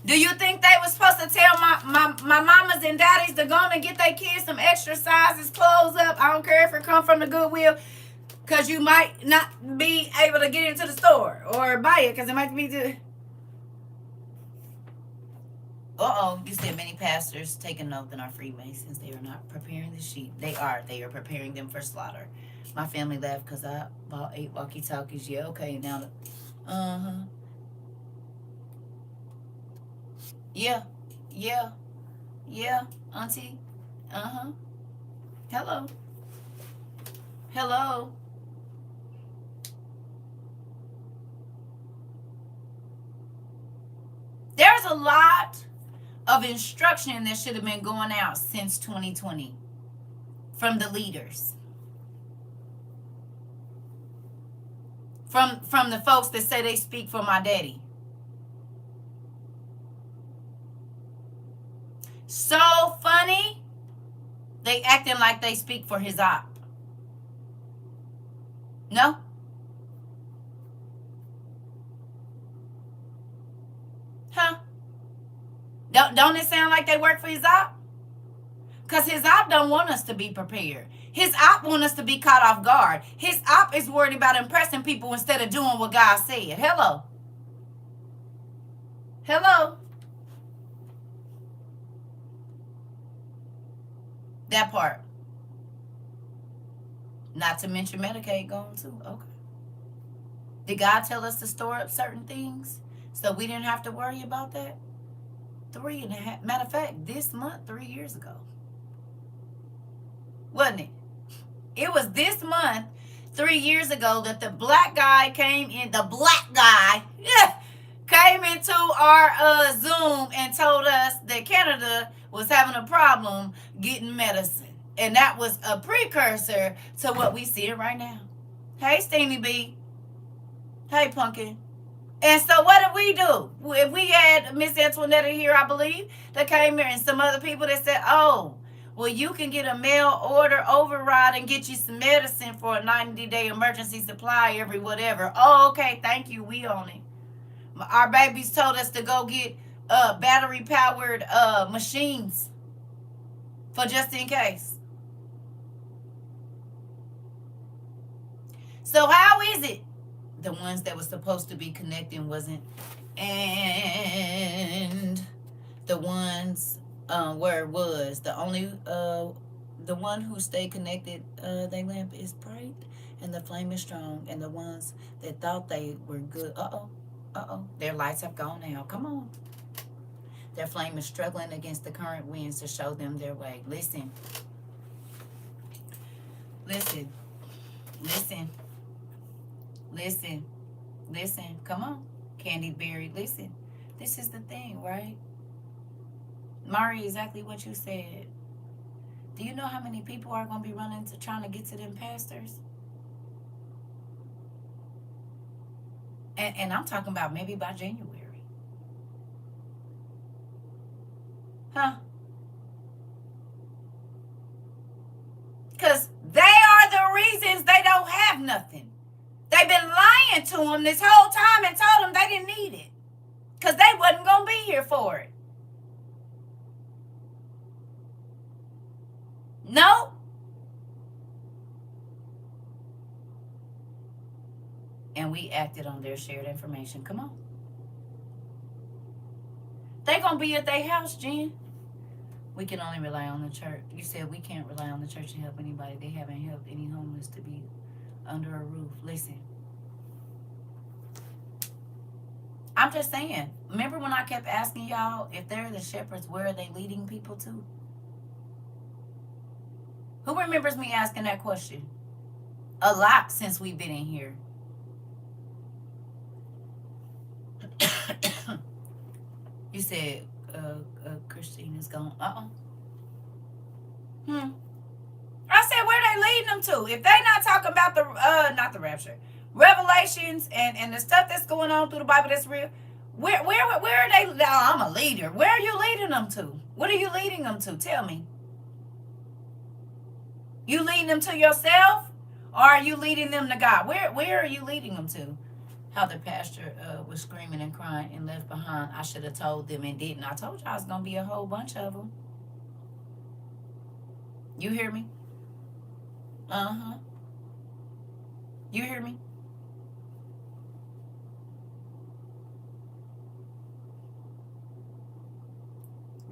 Do you think they were supposed to tell my mamas and daddies to go and get their kids some extra sizes clothes up? I don't care if it come from the Goodwill, because you might not be able to get into the store or buy it because it might be too. You said many pastors take a note that are Freemasons. They are not preparing the sheep. They are preparing them for slaughter. My family laughed because I bought 8 walkie-talkies. Yeah, okay, now. Yeah, auntie. Hello. There's a lot of instruction that should have been going out since 2020 from the leaders, from the folks that say they speak for my daddy. So funny, they acting like they speak for his op. No? Huh? Don't it sound like they work for his op? Because his op don't want us to be prepared. His op want us to be caught off guard. His op is worried about impressing people instead of doing what God said. Hello. That part. Not to mention Medicaid going too. Okay. Did God tell us to store up certain things so we didn't have to worry about that? 3.5. Matter of fact, this month, 3 years ago. Wasn't it? It was this month, 3 years ago, that the black guy came in. The black guy came into our Zoom and told us that Canada was having a problem getting medicine. And that was a precursor to what we see right now. Hey, Steamy B. Hey, Pumpkin. And so what did we do? If we had Miss Antoinette here, I believe, that came here, and some other people that said, oh, well, you can get a mail order override and get you some medicine for a 90-day emergency supply every whatever. Oh, okay, thank you. We on it. Our babies told us to go get battery-powered machines for just in case. So how is it the ones that were supposed to be connecting wasn't And the ones where it was the one who stayed connected, their lamp is bright and the flame is strong, and the ones that thought they were good, their lights have gone out. Come on. Their flame is struggling against the current winds to show them their way. Listen, listen, listen, listen, listen. Come on, Candy Berry, listen. This is the thing, right? Mari, exactly what you said. Do you know how many people are going to be running to trying to get to them pastors? And I'm talking about maybe by January. Huh? Because they are the reasons they don't have nothing. They've been lying to them this whole time and told them they didn't need it. Because they wasn't going to be here for it. No. And we acted on their shared information. Come on. They going to be at their house, Jen. We can only rely on the church. You said we can't rely on the church to help anybody. They haven't helped any homeless to be under a roof. Listen. I'm just saying. Remember when I kept asking y'all, if they're the shepherds, where are they leading people to? Who remembers me asking that question? A lot since we've been in here. You said Christine is gone. I said, where they leading them to? If they not talking about the not the rapture, Revelations and the stuff that's going on through the Bible that's real, where are they? Oh, I'm a leader. Where are you leading them to? What are you leading them to? Tell me. You leading them to yourself, or are you leading them to God? Where are you leading them to? How the pastor was screaming and crying and left behind. I should have told them and didn't. I told y'all it's gonna be a whole bunch of them. You hear me? You hear me?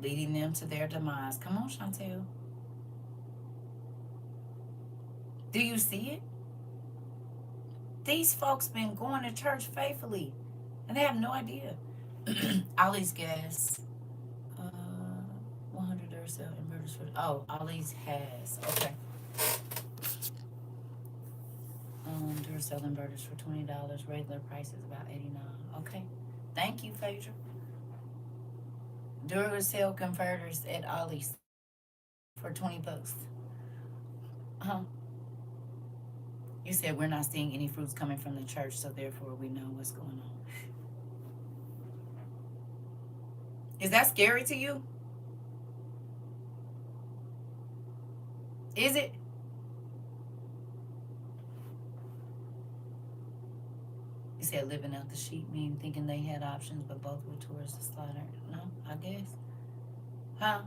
Leading them to their demise. Come on, Chantel. Do you see it? These folks been going to church faithfully, and they have no idea. Ollie's gas. 100 Duracell inverters for. Oh, Ollie's has. Okay. Duracell inverters for $20. Regular price is about $89. Okay. Thank you, Phaedra. Duracell converters at Ollie's for $20. Huh? You said we're not seeing any fruits coming from the church, so therefore we know what's going on. Is that scary to you? Is it? You said living out the sheep mean thinking they had options, but both were towards the slaughter. No, I guess. Huh?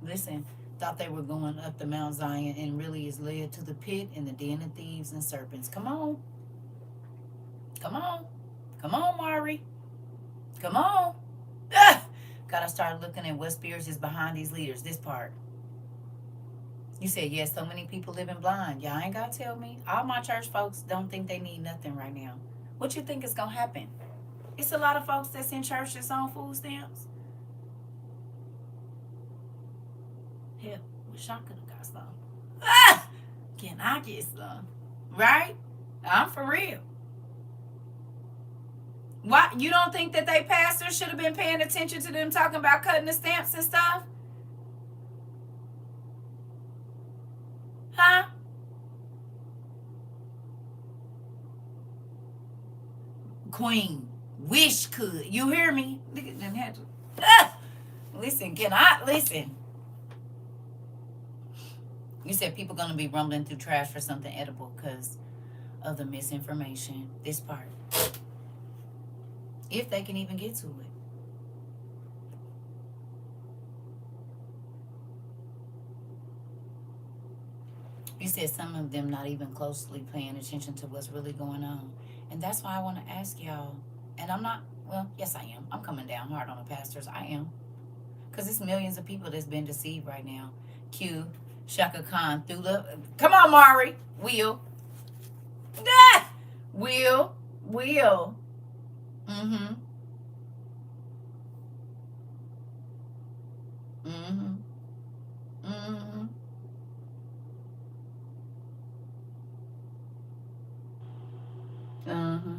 Listen, thought they were going up the Mount Zion and really is led to the pit and the den of thieves and serpents. Come on. Come on. Come on, Mari. Come on. Gotta start looking at what spirits is behind these leaders. This part. You said, yes, so many people living blind. Y'all ain't gotta tell me. All my church folks don't think they need nothing right now. What you think is gonna happen? It's a lot of folks that's in church that's on food stamps. Hell, wish I could have got some. Can I get some? Right? I'm for real. Why you don't think that they pastors should have been paying attention to them talking about cutting the stamps and stuff? Huh? Queen, wish could. You hear me? Listen, can I listen? You said people gonna be rumbling through trash for something edible because of the misinformation. This part. If they can even get to it. You said some of them not even closely paying attention to what's really going on. And that's why I want to ask y'all. And I'm not, well, yes, I am. I'm coming down hard on the pastors. I am. Because it's millions of people that's been deceived right now. Q, Shaka Khan, through the. Come on, Mari. Will. Ah! Will. Will. Mm-hmm. Mm-hmm. Mm-hmm. Uh-huh.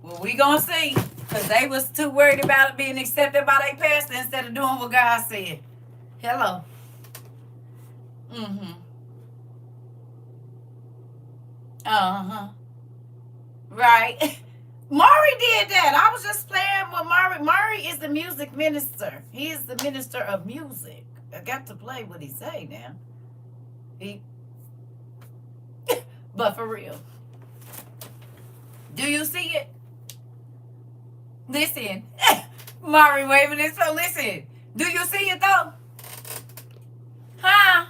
Well, we gonna see. Because they was too worried about it being accepted by their pastor instead of doing what God said. Hello. Mm-hmm. Uh-huh. Right. Mari did that. I was just playing with Mari. Mari is the music minister. He is the minister of music. I got to play what he say now. He, but for real. Do you see it? Listen. Mari waving his phone. Listen. Do you see it though? Huh?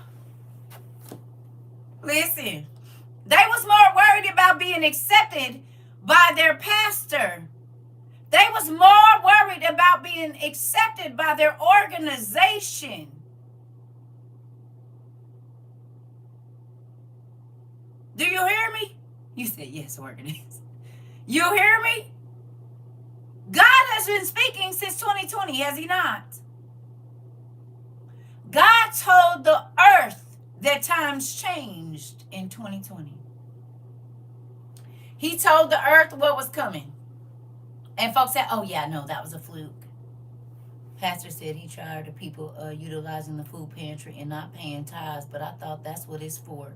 Listen. They was more worried about being accepted by their pastor. They was more worried about being accepted by their organization. Do you hear me? You said yes, organization. You hear me? God has been speaking since 2020, has he not? God told the earth that times changed in 2020. He told the earth what was coming. And folks said, oh yeah, no, that was a fluke. Pastor said he tired of people utilizing the food pantry and not paying tithes, but I thought that's what it's for.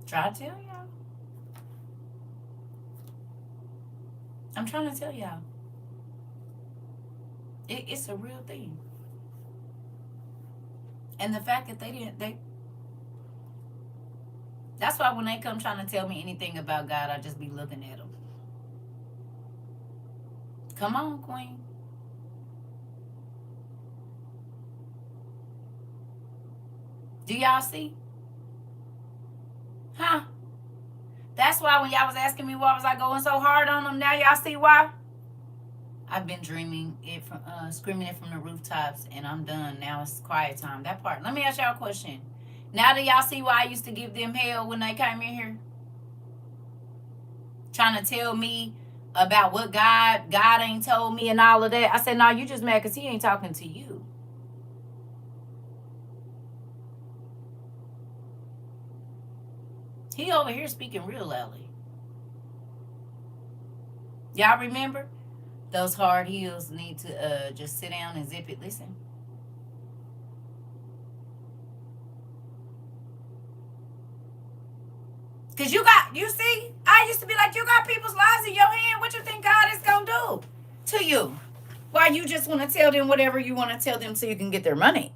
Try to tell y'all. I'm trying to tell y'all. It's a real thing. And the fact that that's why when they come trying to tell me anything about God, I just be looking at them. Come on, Queen. Do y'all see? Huh? That's why when y'all was asking me why was I going so hard on them, now y'all see why? I've been dreaming it from screaming it from the rooftops, and I'm done. Now it's quiet time. That part. Let me ask y'all a question. Now do y'all see why I used to give them hell when they came in here? Trying to tell me about what God ain't told me and all of that. I said, no, you just mad because he ain't talking to you. He over here speaking real loudly. Y'all remember? Those hard heels need to just sit down and zip it. Listen. Because you see, I used to be like, you got people's lives in your hand. What you think God is going to do to you? Why you just want to tell them whatever you want to tell them so you can get their money?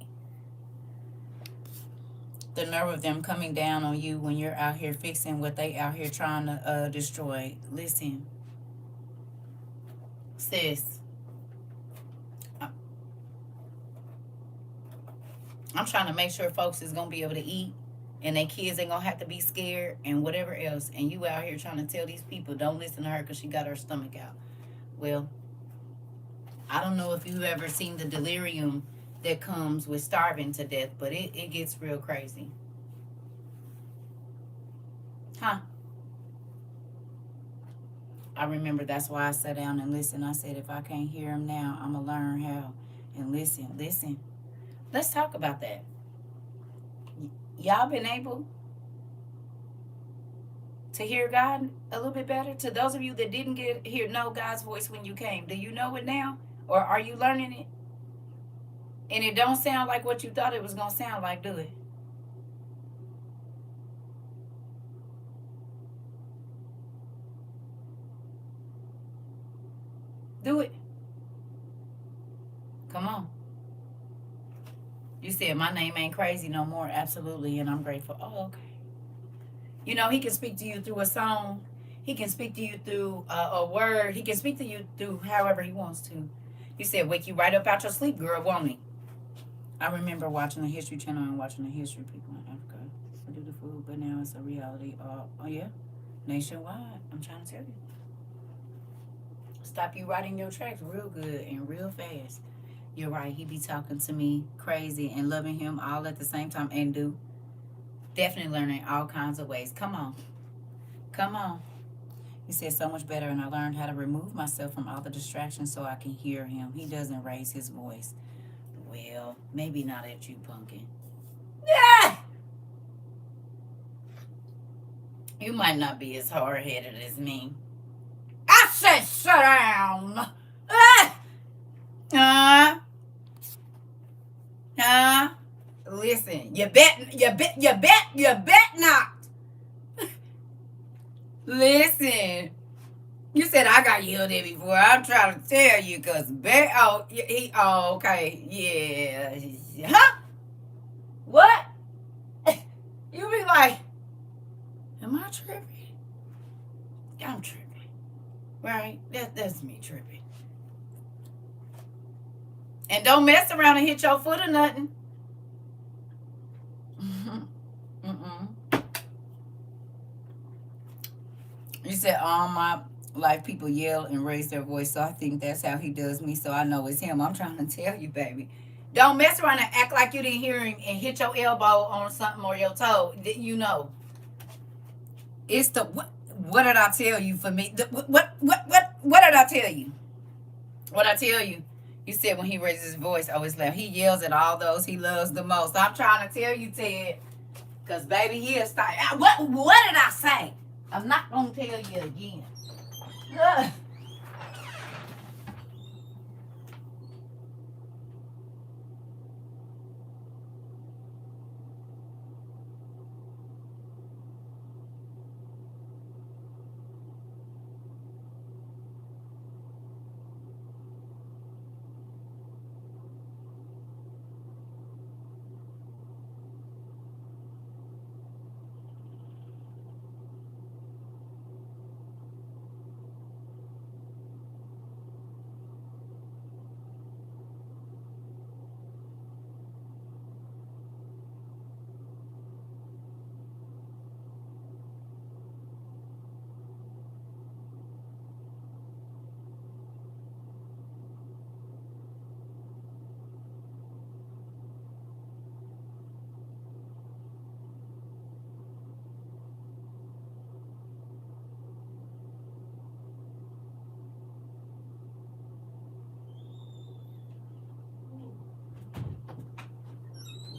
The nerve of them coming down on you when you're out here fixing what they out here trying to destroy. Listen, sis, I'm trying to make sure folks is going to be able to eat and their kids ain't going to have to be scared and whatever else. And you out here trying to tell these people, don't listen to her because she got her stomach out. Well, I don't know if you've ever seen the delirium that comes with starving to death, but it gets real crazy. Huh? I remember that's why I sat down and listened. I said, if I can't hear him now, I'm going to learn how. And listen. Let's talk about that. Y'all been able to hear God a little bit better? To those of you that didn't know God's voice when you came, do you know it now? Or are you learning it? And it don't sound like what you thought it was going to sound like, do it? Do it. Come on. You said my name ain't crazy no more. Absolutely. And I'm grateful. Oh, okay. You know, he can speak to you through a song. He can speak to you through a word. He can speak to you through however he wants to. You said wake you right up out your sleep, girl, won't he? I remember watching the History Channel and watching the history people in Africa do the food, but now it's a reality. Oh yeah, nationwide. I'm trying to tell you. Stop you right in your tracks real good and real fast. You're right. He be talking to me crazy and loving him all at the same time and do. Definitely learning all kinds of ways. Come on. Come on. He said so much better, and I learned how to remove myself from all the distractions so I can hear him. He doesn't raise his voice. Well, maybe not at you, pumpkin. Ah! You might not be as hard-headed as me. I said shut down. Ah! Listen, you bet not. Listen. You said I got yelled at before. I'm trying to tell you, cause okay, yeah, huh? What? You be like, am I tripping? I'm tripping, right? That's me tripping. And don't mess around and hit your foot or nothing. You said all my life people yell and raise their voice, so I think that's how he does me, so I know it's him. I'm trying to tell you, baby. Don't mess around and act like you didn't hear him and hit your elbow on something or your toe. You know. It's the what did I tell you for me? What did I tell you? What I tell you? You said when he raises his voice, always loud. He yells at all those he loves the most. I'm trying to tell you, Ted, because baby, he'll start. What did I say? I'm not gonna tell you again. Ugh.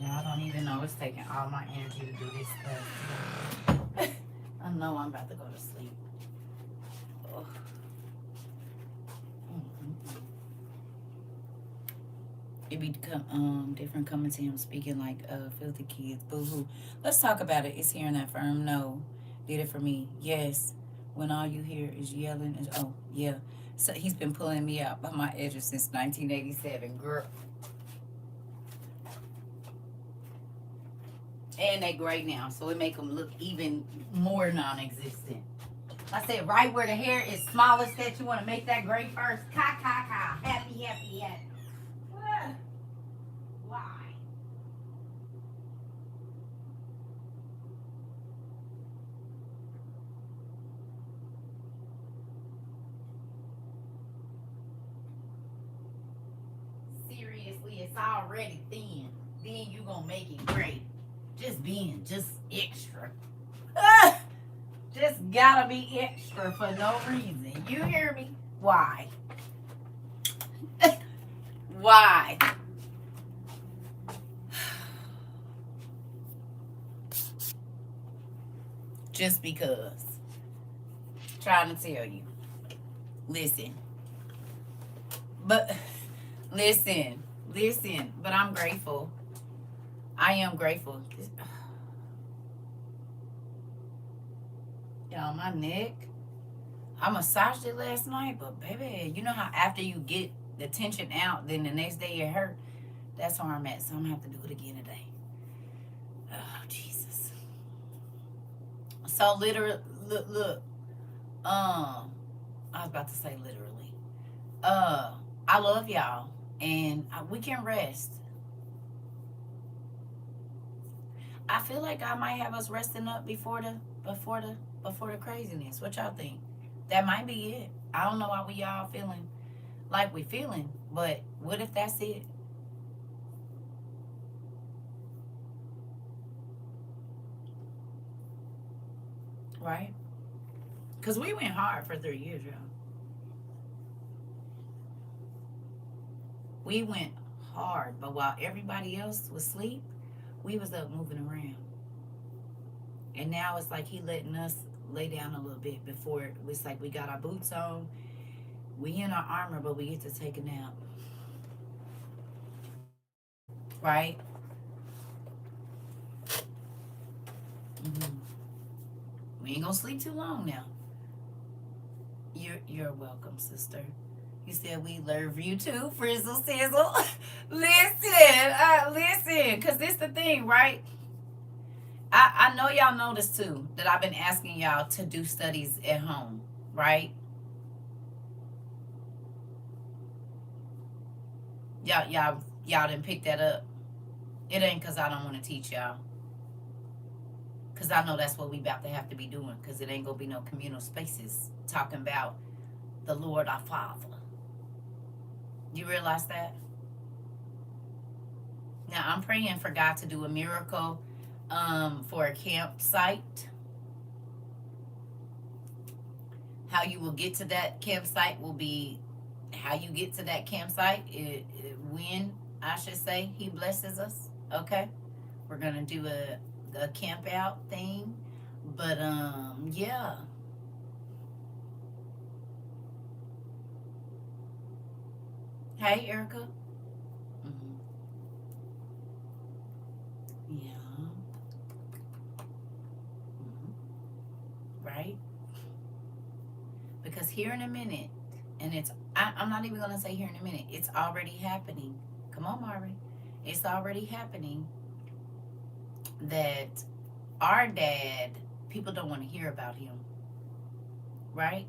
Y'all don't even know it's taking all my energy to do this stuff. I know I'm about to go to sleep. Ugh. It be different coming to him speaking like filthy kids. Boo hoo. Let's talk about it. It's hearing that firm no. Did it for me. Yes. When all you hear is yelling and oh yeah. So he's been pulling me out by my edges since 1987, girl. And they gray now, so it make them look even more non-existent. I said right where the hair is smallest that you want to make that gray first. Ka. Happy. Why? Seriously, it's already thin. Then you gonna make it gray. Just being just extra. Just gotta be extra for no reason. You hear me? Why? Why? Just because. Trying to tell you. Listen. But listen. But I'm grateful. I am grateful. Y'all, my neck. I massaged it last night, but baby, you know how after you get the tension out, then the next day it hurt. That's where I'm at. So I'm gonna have to do it again today. Oh Jesus. So literally, look. I was about to say literally. I love y'all, and we can rest. I feel like I might have us resting up before the craziness. What y'all think? That might be it. I don't know why we all feeling like we feeling, but what if that's it? Right? Because we went hard for 3 years, y'all. We went hard, but while everybody else was asleep, we was up moving around. And now it's like he letting us lay down a little bit before it's like we got our boots on. We in our armor, but we get to take a nap. Right? Mm-hmm. We ain't gonna sleep too long now. You're welcome, sister. You said we love you too, Frizzle Sizzle. Listen, cause this the thing, right? I know y'all noticed too that I've been asking y'all to do studies at home, right? Y'all didn't pick that up. It ain't cause I don't want to teach y'all, cause I know that's what we about to have to be doing, cause it ain't gonna be no communal spaces talking about the Lord our Father. You realize that? Now I'm praying for God to do a miracle for a campsite. How you will get to that campsite will be how you get to that campsite. When I should say He blesses us. Okay, we're gonna do a camp out thing, but yeah. Hey, Erica. Mm-hmm. Yeah. Mm-hmm. Right. Because here in a minute, and I'm not even gonna say here in a minute. It's already happening. Come on, Marvin. It's already happening that our dad, people don't want to hear about him, right?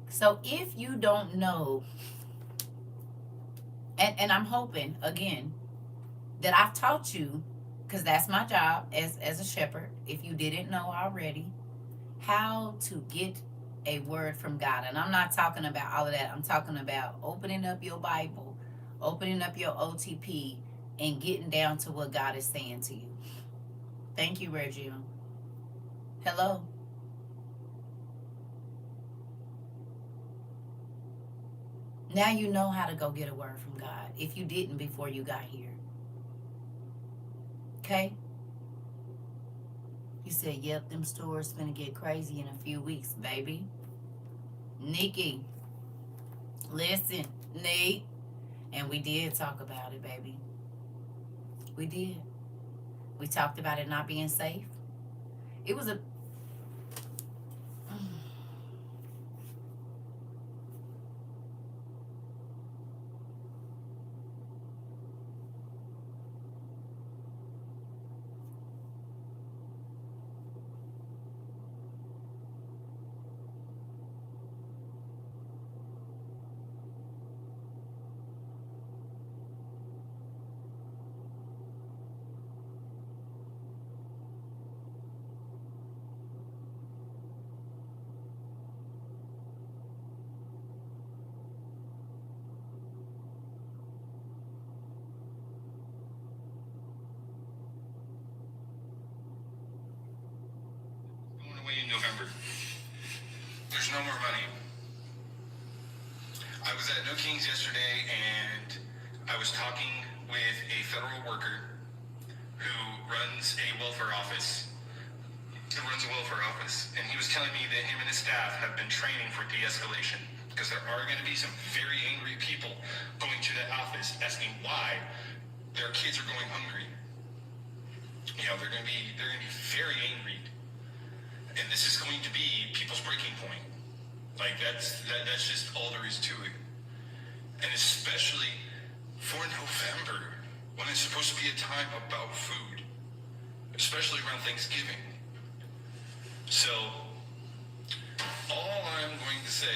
So if you don't know, and I'm hoping again that I've taught you, because that's my job as a shepherd. If you didn't know already, how to get a word from God. And I'm not talking about all of that. I'm talking about opening up your Bible, opening up your OTP, and getting down to what God is saying to you. Thank you, Reggie. Hello. Now you know how to go get a word from God if you didn't before you got here. Okay? You said, yep, them stores finna get crazy in a few weeks, baby. Nikki, listen, Nate. And we did talk about it, baby. We did. We talked about it not being safe. It was a. away in November. There's no more money. I was at New Kings yesterday, and I was talking with a federal worker who runs a welfare office. And he was telling me that him and his staff have been training for de-escalation, because there are going to be some very angry people going to that office asking why their kids are going hungry. You know, they're going to be very angry, and this is going to be people's breaking point. Like that's just all there is to it. And especially for November, when it's supposed to be a time about food, especially around Thanksgiving. So all I'm going to say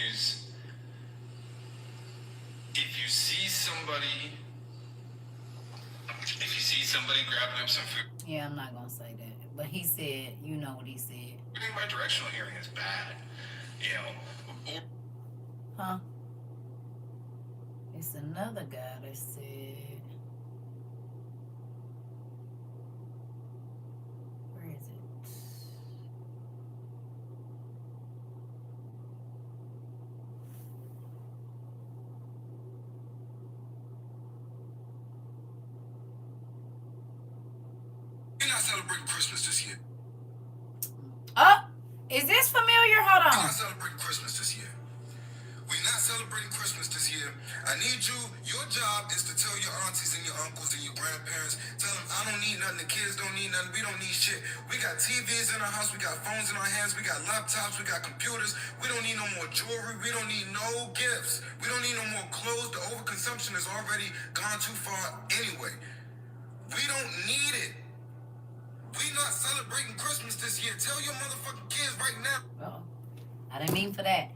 is, if you see somebody grabbing up some food. Yeah, I'm not gonna say that. But he said, you know what he said. My directional hearing is bad. You know. Huh? It's another guy that said, where is it? We're not celebrating Christmas this year. Oh, is this familiar? Hold on. We're not celebrating Christmas this year. We're not celebrating Christmas this year. I need you. Your job is to tell your aunties and your uncles and your grandparents, tell them, I don't need nothing. The kids don't need nothing. We don't need shit. We got TVs in our house. We got phones in our hands. We got laptops. We got computers. We don't need no more jewelry. We don't need no gifts. We don't need no more clothes. The overconsumption has already gone too far anyway. We don't need it. We not celebrating Christmas this year. Tell your motherfucking kids right now. Oh, I didn't mean for that.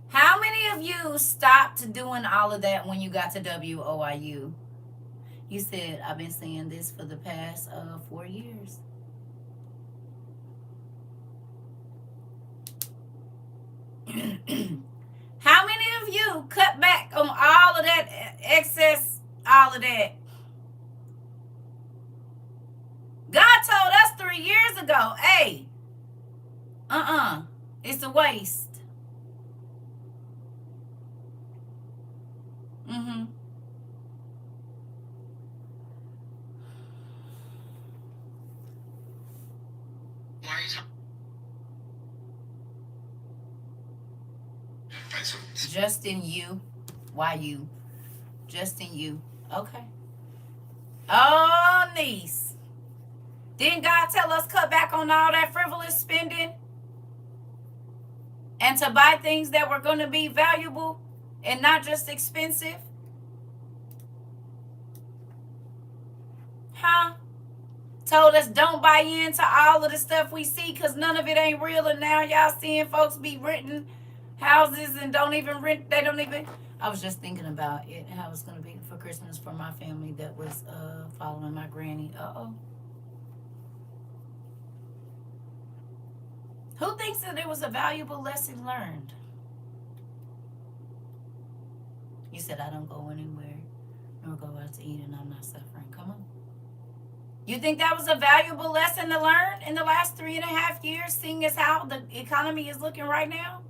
How many of you stopped doing all of that when you got to WOIU? You said, I've been saying this for the past 4 years. How many of you cut back on all of that excess, all of that? God told us 3 years ago, hey, it's a waste. Just in you. Why you? Just in you. Okay. Oh, niece. Didn't God tell us cut back on all that frivolous spending? And to buy things that were going to be valuable and not just expensive? Huh? Told us don't buy into all of the stuff we see because none of it ain't real. And now y'all seeing folks be renting houses and don't even rent. They don't even. I was just thinking about it, how it's going to be for Christmas for my family that was following my granny. Who thinks that it was a valuable lesson learned? You said I don't go anywhere nor go out to eat and I'm not suffering. Come on. You think that was a valuable lesson to learn in the last 3.5 years, seeing as how the economy is looking right now?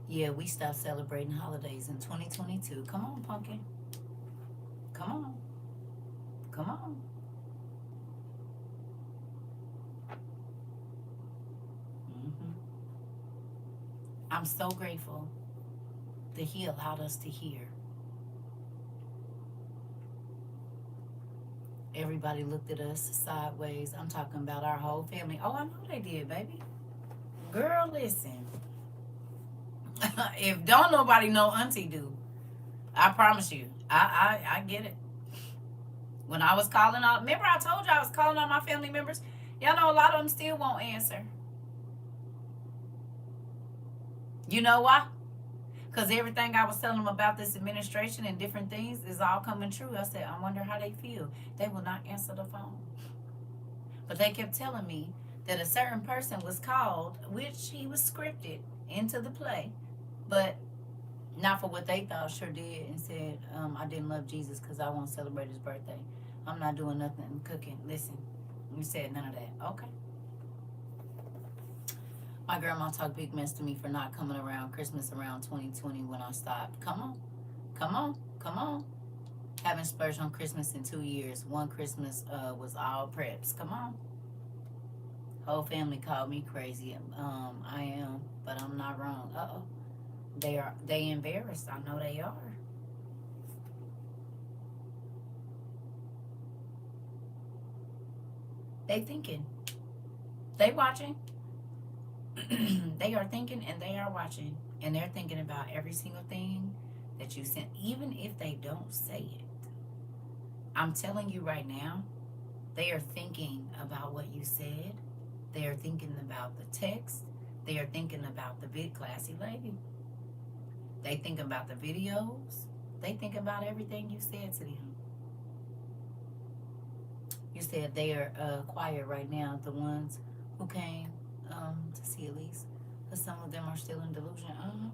Yeah, we stopped celebrating holidays in 2022. Come on, pumpkin. Come on. Come on. I'm so grateful that he allowed us to hear. Everybody looked at us sideways. I'm talking about our whole family. Oh, I know they did, baby. Girl, listen. If don't nobody know, auntie do. I promise you. I get it. When I was calling out, remember I told you I was calling on my family members? Y'all know a lot of them still won't answer. You know why? Because everything I was telling them about this administration and different things is all coming true. I said, I wonder how they feel. They will not answer the phone. But they kept telling me that a certain person was called, which he was scripted into the play. But Not for what they thought, sure did, and said, I didn't love Jesus because I won't celebrate his birthday. I'm not doing nothing cooking. Listen, you said none of that. Okay. My grandma talked big mess to me for not coming around Christmas around 2020 when I stopped. Come on. Come on. Come on. Haven't splurged on Christmas in 2 years. One Christmas was all preps. Come on. Whole family called me crazy. I am, but I'm not wrong. Uh-oh. They embarrassed. I know they are. They thinking. They watching. They are thinking and they are watching. And they're thinking about every single thing that you sent, even if they don't say it. I'm telling you right now, they are thinking about what you said. They are thinking about the text. They are thinking about the big classy lady. They think about the videos. They think about everything you said to them. You said they are quiet right now, the ones who came to see Elise. But some of them are still in delusion.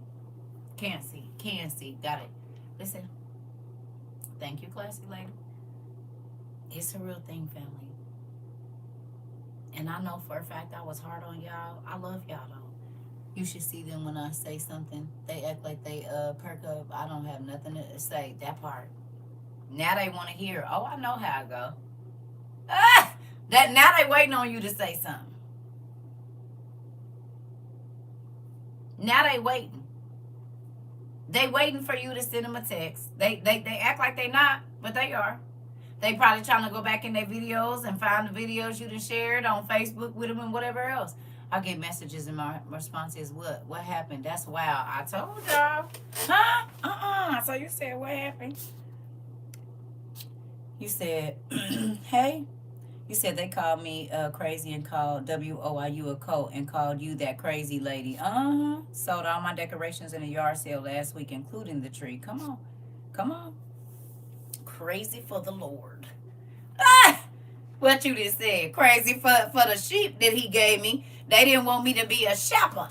Can't see. Can't see. Got it. Listen. Thank you, classy lady. It's a real thing, family. And I know for a fact I was hard on y'all. I love y'all, though. You should see them when I say something. They act like they perk up. I don't have nothing to say. That part. Now they want to hear. Oh, I know how I go. That now they waiting on you to say something. Now they waiting. They waiting for you to send them a text. They act like they not, but they are. They probably trying to go back in their videos and find the videos you done shared on Facebook with them and whatever else. I get messages and my response is, what? What happened? That's wild. I told y'all. Huh? So you said, what happened? You said, hey. You said they called me crazy and called WOIU a cult and called you that crazy lady. Sold all my decorations in a yard sale last week, including the tree. Come on. Come on. Crazy for the Lord. What you just said. Crazy for the sheep that he gave me. They didn't want me to be a shepherd.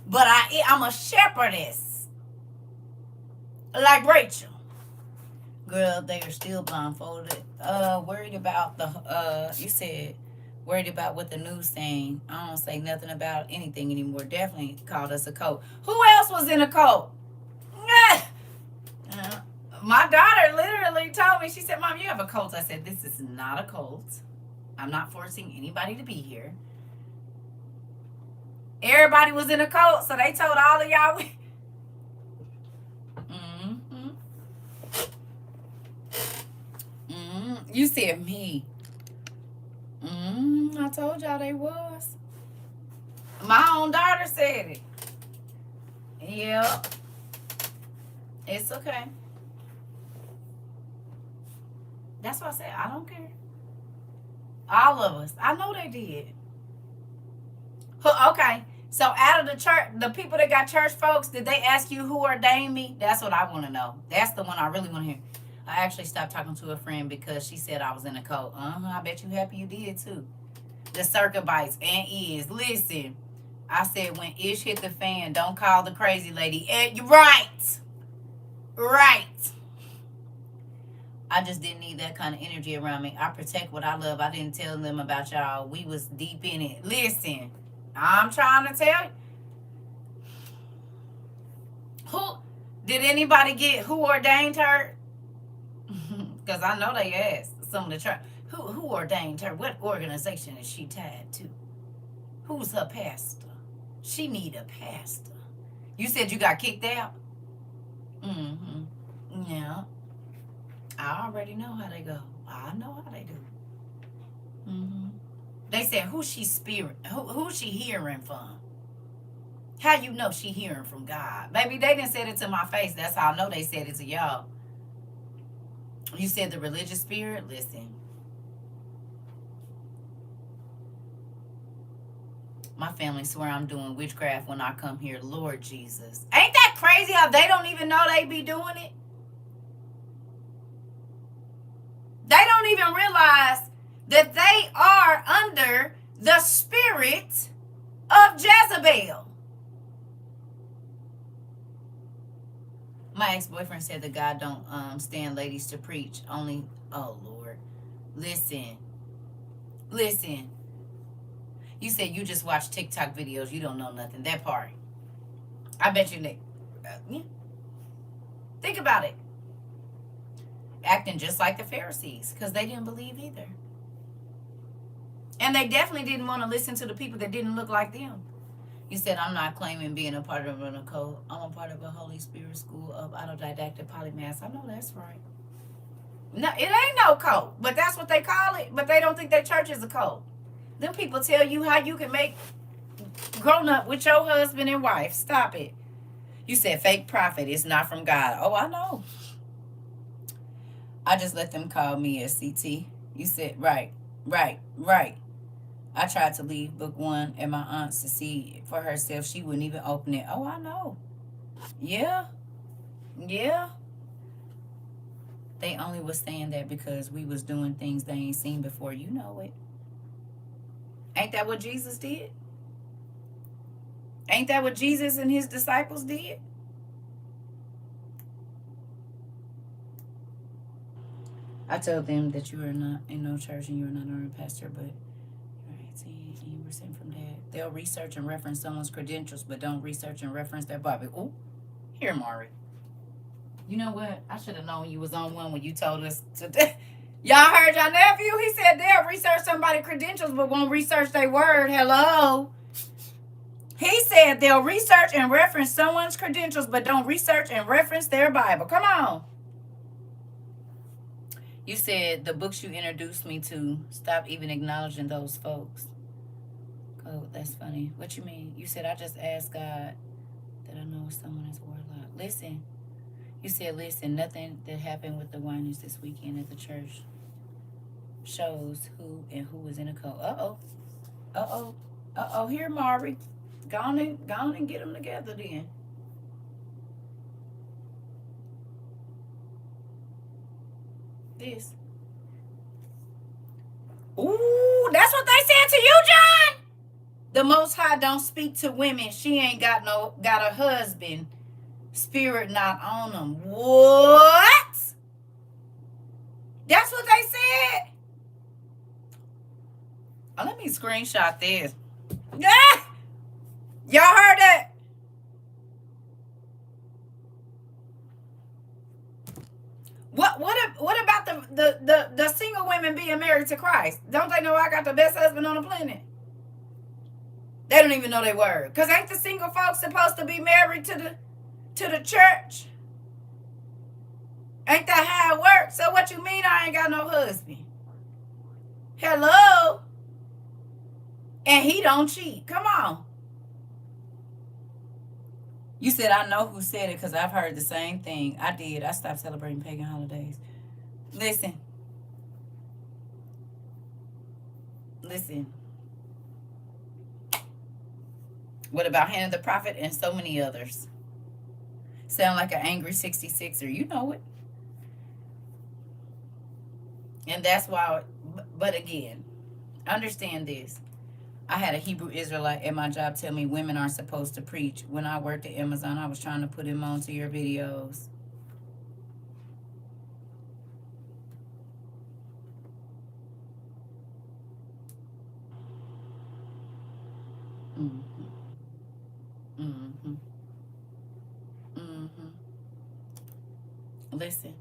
But I'm a shepherdess. Like Rachel. Girl, they are still blindfolded. Worried about you said, worried about what the news saying. I don't say nothing about anything anymore. Definitely called us a cult. Who else was in a cult? My daughter literally told me, she said, Mom, you have a cult. I said, this is not a cult. I'm not forcing anybody to be here. Everybody was in a cult, so they told all of y'all. You said me. I told y'all they was. My own daughter said it. Yeah. It's okay. That's what I said. I don't care. All of us. I know they did. Okay. So out of the church, the people that got church folks, did they ask you who ordained me? That's what I want to know. That's the one I really want to hear. I actually stopped talking to a friend because she said I was in a cult. I bet you happy you did too. The CERCA bites and is. Listen, I said when ish hit the fan, don't call the crazy lady. And you're right. Right. I just didn't need that kind of energy around me. I protect what I love. I didn't tell them about y'all. We was deep in it. Listen, I'm trying to tell you. Who did anybody get who ordained her? Because I know they asked some of the church. Who ordained her? What organization is she tied to? Who's her pastor? She need a pastor. You said you got kicked out? Yeah. I already know how they go. I know how they do. They said, who's she spirit? Who's she hearing from? How you know she hearing from God? Baby, they didn't say it to my face. That's how I know they said it to y'all. You said the religious spirit? Listen. My family swear I'm doing witchcraft when I come here. Lord Jesus. Ain't that crazy how they don't even know they be doing it? They don't even realize that they are under the spirit of Jezebel. My ex-boyfriend said that God don't stand ladies to preach. Only, oh Lord. Listen. Listen. You said you just watch TikTok videos. You don't know nothing. That part. I bet you Nick. Yeah. Think about it. Acting just like the Pharisees because they didn't believe either. And they definitely didn't want to listen to the people that didn't look like them. You said, I'm not claiming being a part of a cult. I'm a part of a Holy Spirit school of autodidactic polymaths. I know that's right. No, it ain't no cult, but that's what they call it. But they don't think their church is a cult. Them people tell you how you can make grown up with your husband and wife. Stop it. You said fake prophet is not from God. Oh, I know. I just let them call me a CT. You said, right, right, right. I tried to leave book one at my aunt's to see for herself. She wouldn't even open it. Oh, I know. Yeah, yeah. They only was saying that because we was doing things they ain't seen before. You know it. Ain't that what Jesus did? Ain't that what Jesus and his disciples did? I told them that you are not in no church and you are not a pastor, but you're 18 and you were sent from that. They'll research and reference someone's credentials, but don't research and reference their Bible. Oh, here, Mari. You know what? I should have known you was on one when you told us today. Y'all heard your nephew? He said they'll research somebody's credentials, but won't research their word. Hello. He said they'll research and reference someone's credentials, but don't research and reference their Bible. Come on. You said the books you introduced me to, stop even acknowledging those folks. Oh, that's funny. What you mean? You said I just asked God that I know someone is warlock. Listen. You said, listen, nothing that happened with the whiners this weekend at the church shows who and who was in a cult. Uh-oh. Uh-oh. Uh-oh. Here, Mari. Go on and get them together then. This. Ooh, that's what they said to you, John. The Most High don't speak to women. She ain't got a husband. Spirit not on them. What? That's what they said. Oh, let me screenshot this. Yeah. Y'all heard that? What about the single women being married to Christ? Don't they know I got the best husband on the planet? They don't even know they were. Because ain't the single folks supposed to be married to the church? Ain't that how it works? So what you mean I ain't got no husband? Hello? And he don't cheat. Come on. You said I know who said it because I've heard the same thing. I did. I stopped celebrating pagan holidays. Listen. Listen. What about Hannah the Prophet and so many others? Sound like an angry 66er. You know it. And that's why, but again, understand this. I had a Hebrew Israelite at my job tell me women aren't supposed to preach. When I worked at Amazon, I was trying to put him onto your videos. Mm-hmm. Mm-hmm. Mm-hmm. Listen.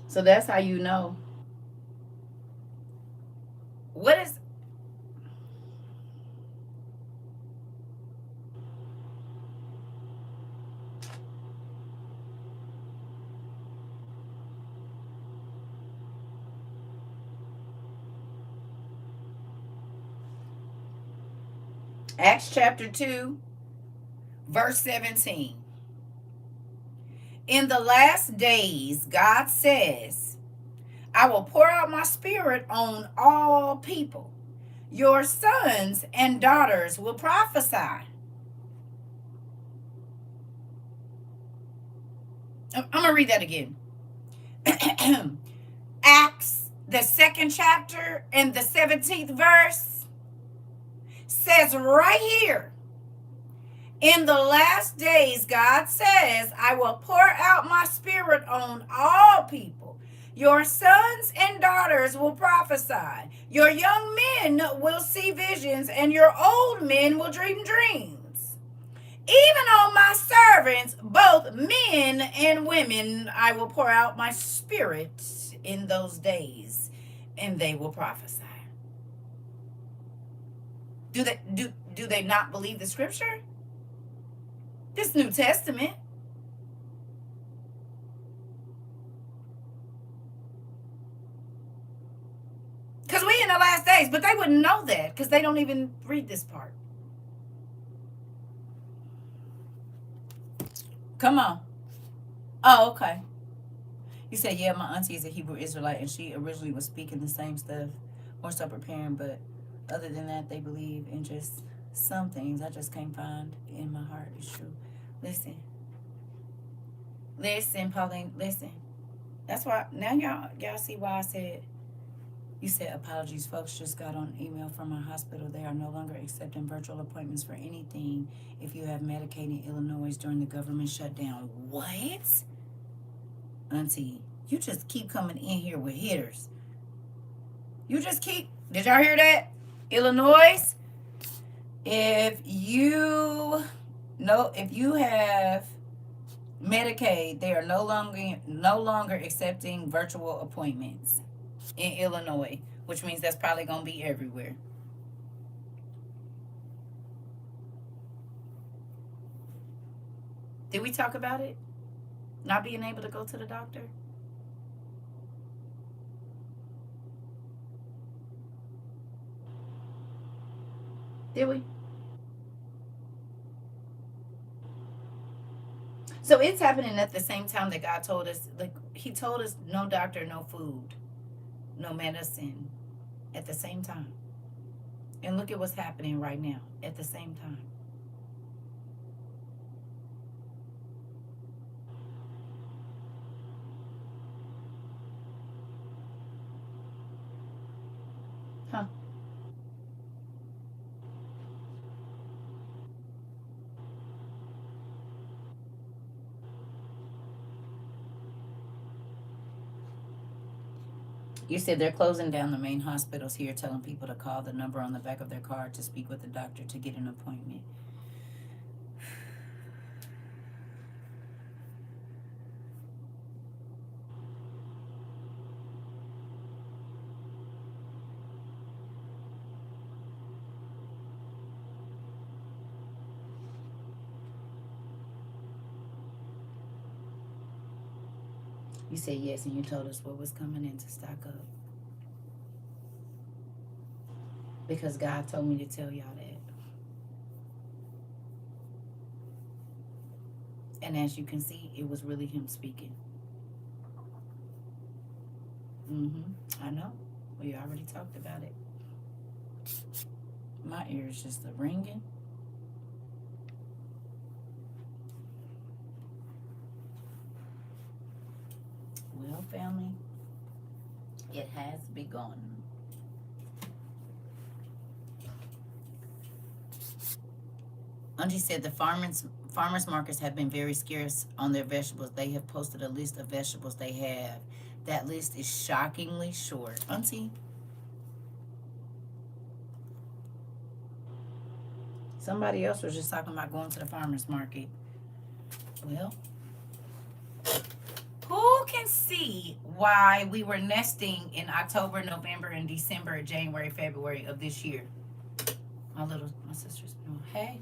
So that's how you know. What is Acts chapter 2, verse 17? In the last days, God says, I will pour out my spirit on all people. Your sons and daughters will prophesy. I'm going to read that again. Acts, the 2nd chapter and the 17th verse says right here, In the last days, God says, I will pour out my spirit on all people. Your sons and daughters will prophesy. Your young men will see visions, and your old men will dream dreams. Even on my servants, both men and women, I will pour out my spirit in those days, and they will prophesy. Do they not believe the scripture? This New Testament. Because we in the last days, but they wouldn't know that because they don't even read this part. Come on. Oh, okay. You said, yeah, my auntie is a Hebrew Israelite, and she originally was speaking the same stuff, more so preparing, but other than that, they believe in just some things I just can't find in my heart. It's true. Listen. Listen, Pauline, listen. That's why, now y'all see why I said, you said, apologies, folks just got on email from our hospital. They are no longer accepting virtual appointments for anything if you have Medicaid in Illinois during the government shutdown. What? Auntie, you just keep coming in here with hitters. You just keep, did y'all hear that? Illinois, if you have Medicaid, they are no longer accepting virtual appointments in Illinois, which means that's probably going to be everywhere. Did we talk about it? Not being able to go to the doctor? Did we? So it's happening at the same time that God told us, like he told us no doctor, no food, no medicine at the same time. And look at what's happening right now at the same time. Huh? You said they're closing down the main hospitals here, telling people to call the number on the back of their card to speak with the doctor to get an appointment. You said yes, and you told us what was coming in to stock up. Because God told me to tell y'all that. And as you can see, it was really him speaking. I know. We already talked about it. My ear is just a ringing. Well, family, it has begun. Auntie said the farmers markets have been very scarce on their vegetables. They have posted a list of vegetables they have. That list is shockingly short. Auntie, somebody else was just talking about going to the farmers market. Well, who can see why we were nesting in October, November, and December, January, February of this year? My sister's been, hey.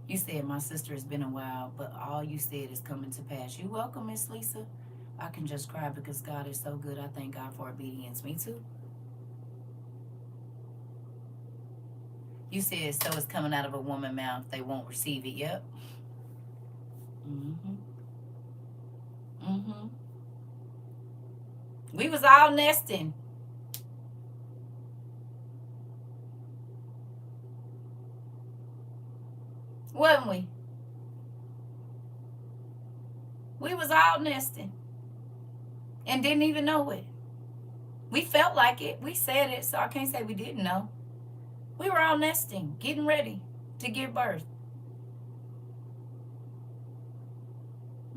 You said my sister has been a while, but all you said is coming to pass. You welcome, Miss Lisa. I can just cry because God is so good. I thank God for obedience. Me too. You said, so it's coming out of a woman's mouth. They won't receive it. Yep. We was all nesting. Wasn't we? We was all nesting. And didn't even know it. We felt like it. We said it, so I can't say we didn't know. We were all nesting, getting ready to give birth.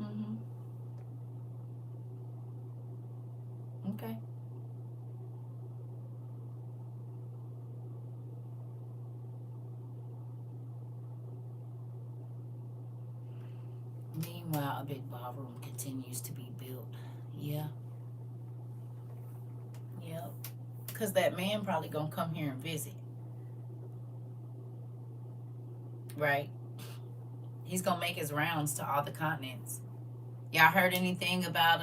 Mm-hmm. Okay. Meanwhile, a big ballroom continues to be built. Yeah. Yep. Because that man probably gonna come here and visit, right? He's gonna make his rounds to all the continents. Y'all heard anything about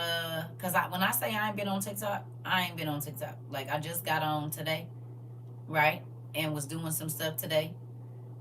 cause when I say I ain't been on TikTok, I ain't been on TikTok. Like I just got on today, right? And was doing some stuff today.